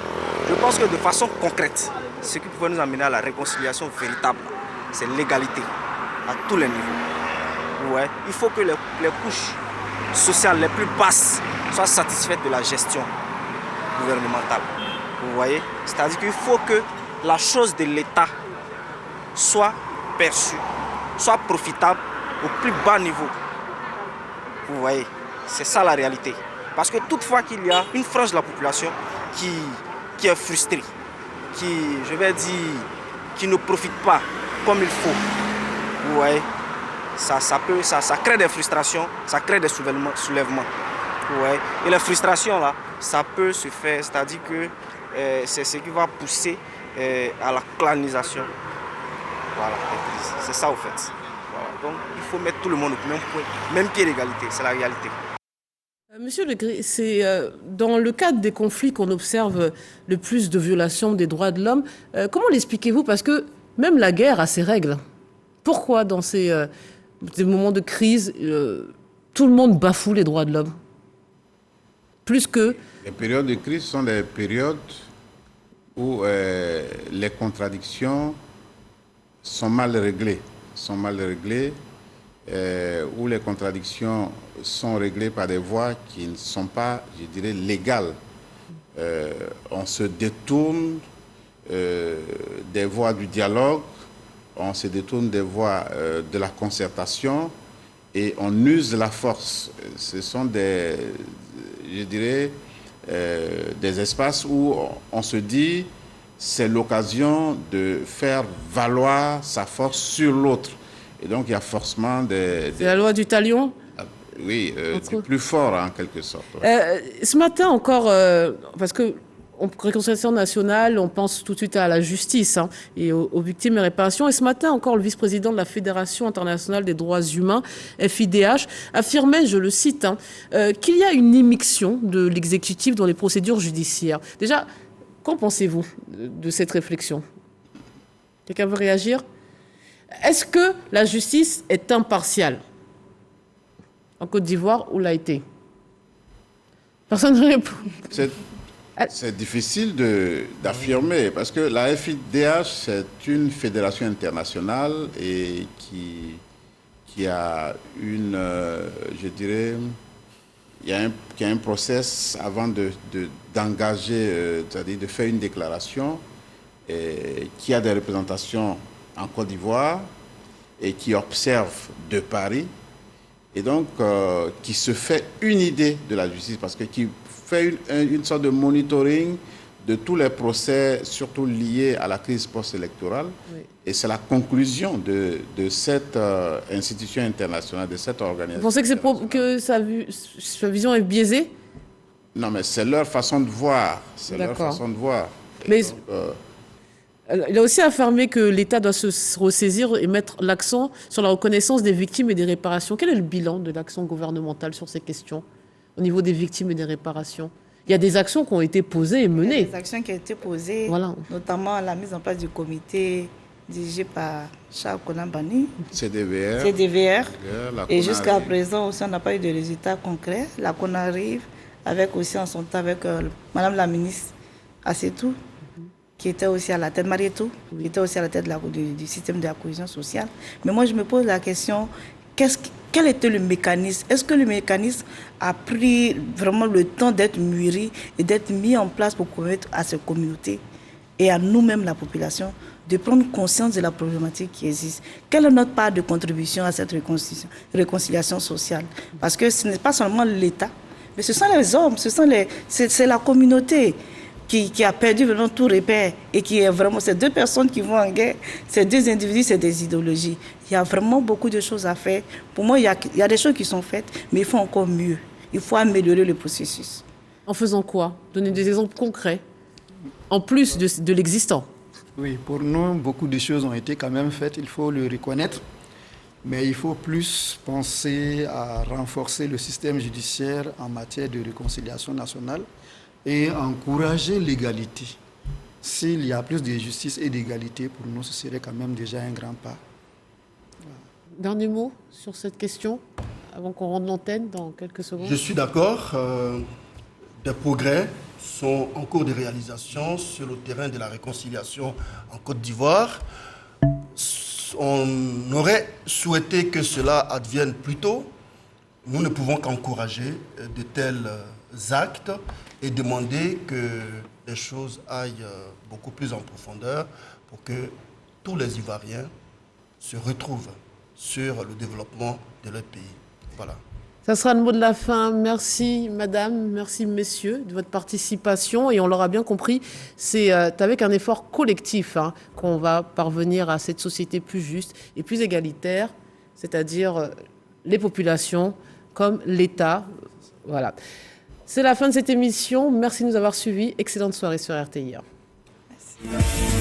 Je pense que de façon concrète, ce qui peut nous amener à la réconciliation véritable, c'est l'égalité à tous les niveaux. Ouais. Il faut que les couches sociales les plus basses soient satisfaites de la gestion gouvernementale. Vous voyez? C'est-à-dire qu'il faut que la chose de l'État soit perçue, soit profitable au plus bas niveau. Vous voyez? C'est ça la réalité. Parce que toutefois qu'il y a une frange de la population qui est frustrée, qui ne profite pas comme il faut. Vous voyez? Ça crée des frustrations, ça crée des soulèvements. Ouais. Et la frustration, là, ça peut se faire, c'est-à-dire que c'est ce qui va pousser à la clanisation. Voilà, c'est ça au fait. Voilà. Donc il faut mettre tout le monde au même point, même pied d'égalité, c'est la réalité. Monsieur Legris, c'est dans le cadre des conflits qu'on observe le plus de violations des droits de l'homme. Comment l'expliquez-vous? Parce que même la guerre a ses règles. Pourquoi dans ces moments de crise, tout le monde bafoue les droits de l'homme? Plus que... Les périodes de crise sont des périodes où les contradictions sont mal réglées. Où les contradictions sont réglées par des voies qui ne sont pas, je dirais, légales. On se détourne des voies du dialogue, on se détourne des voies de la concertation et on use de la force. Ce sont des espaces où on se dit c'est l'occasion de faire valoir sa force sur l'autre. Et donc il y a forcément des... C'est la loi du talion? Oui, du plus fort en quelque sorte. Ce matin encore, parce que réconciliation nationale, on pense tout de suite à la justice et aux victimes et réparations. Et ce matin encore, le vice-président de la Fédération internationale des droits humains, FIDH, affirmait, je le cite, qu'il y a une immixtion de l'exécutif dans les procédures judiciaires. Déjà, qu'en pensez-vous de cette réflexion? Quelqu'un veut réagir? Est-ce que la justice est impartiale en Côte d'Ivoire ou l'a été? Personne ne répond. C'est difficile d'affirmer parce que la FIDH, c'est une fédération internationale et qui a une, je dirais, qui a un process avant d'engager, c'est-à-dire de faire une déclaration, et qui a des représentations en Côte d'Ivoire et qui observe de Paris et donc qui se fait une idée de la justice parce que qui fait une sorte de monitoring de tous les procès, surtout liés à la crise post-électorale. Oui. Et c'est la conclusion de cette institution internationale, de cette organisation. Vous pensez que sa vision est biaisée? Non, mais c'est leur façon de voir. C'est leur façon de voir. Mais donc, il a aussi affirmé que l'État doit se ressaisir et mettre l'accent sur la reconnaissance des victimes et des réparations. Quel est le bilan de l'action gouvernementale sur ces questions au niveau des victimes et des réparations? Il y a des actions qui ont été posées et menées. Il y a des actions qui ont été posées, voilà. Notamment la mise en place du comité dirigé par Charles Konambani. CDVR. Et jusqu'à présent aussi, on n'a pas eu de résultats concrets. Là qu'on arrive, avec aussi en son temps avec Madame la ministre Assetou, qui était aussi à la tête, Marietou, qui était aussi à la tête du système de la cohésion sociale. Mais moi, je me pose la question, quel était le mécanisme? Est-ce que le mécanisme a pris vraiment le temps d'être mûri et d'être mis en place pour permettre à ces communautés et à nous-mêmes, la population, de prendre conscience de la problématique qui existe? Quelle est notre part de contribution à cette réconciliation sociale? Parce que ce n'est pas seulement l'État, mais ce sont les hommes, c'est la communauté qui a perdu vraiment tout repère et qui est vraiment ces deux personnes qui vont en guerre, ces deux individus, c'est des idéologies. Il y a vraiment beaucoup de choses à faire. Pour moi, il y a des choses qui sont faites, mais il faut encore mieux. Il faut améliorer le processus. En faisant quoi? Donner des exemples concrets, en plus de l'existant. Oui, pour nous, beaucoup de choses ont été quand même faites, il faut le reconnaître. Mais il faut plus penser à renforcer le système judiciaire en matière de réconciliation nationale et encourager l'égalité. S'il y a plus de justice et d'égalité, pour nous, ce serait quand même déjà un grand pas. Voilà. Dernier mot sur cette question, avant qu'on rende l'antenne dans quelques secondes. Je suis d'accord. Des progrès sont en cours de réalisation sur le terrain de la réconciliation en Côte d'Ivoire. On aurait souhaité que cela advienne plus tôt. Nous ne pouvons qu'encourager de tels actes et demander que les choses aillent beaucoup plus en profondeur pour que tous les Ivoiriens se retrouvent sur le développement de leur pays. Voilà. Ça sera le mot de la fin. Merci madame, merci messieurs de votre participation. Et on l'aura bien compris, c'est avec un effort collectif qu'on va parvenir à cette société plus juste et plus égalitaire, c'est-à-dire les populations comme l'État. Voilà. C'est la fin de cette émission. Merci de nous avoir suivis. Excellente soirée sur RTI. Merci.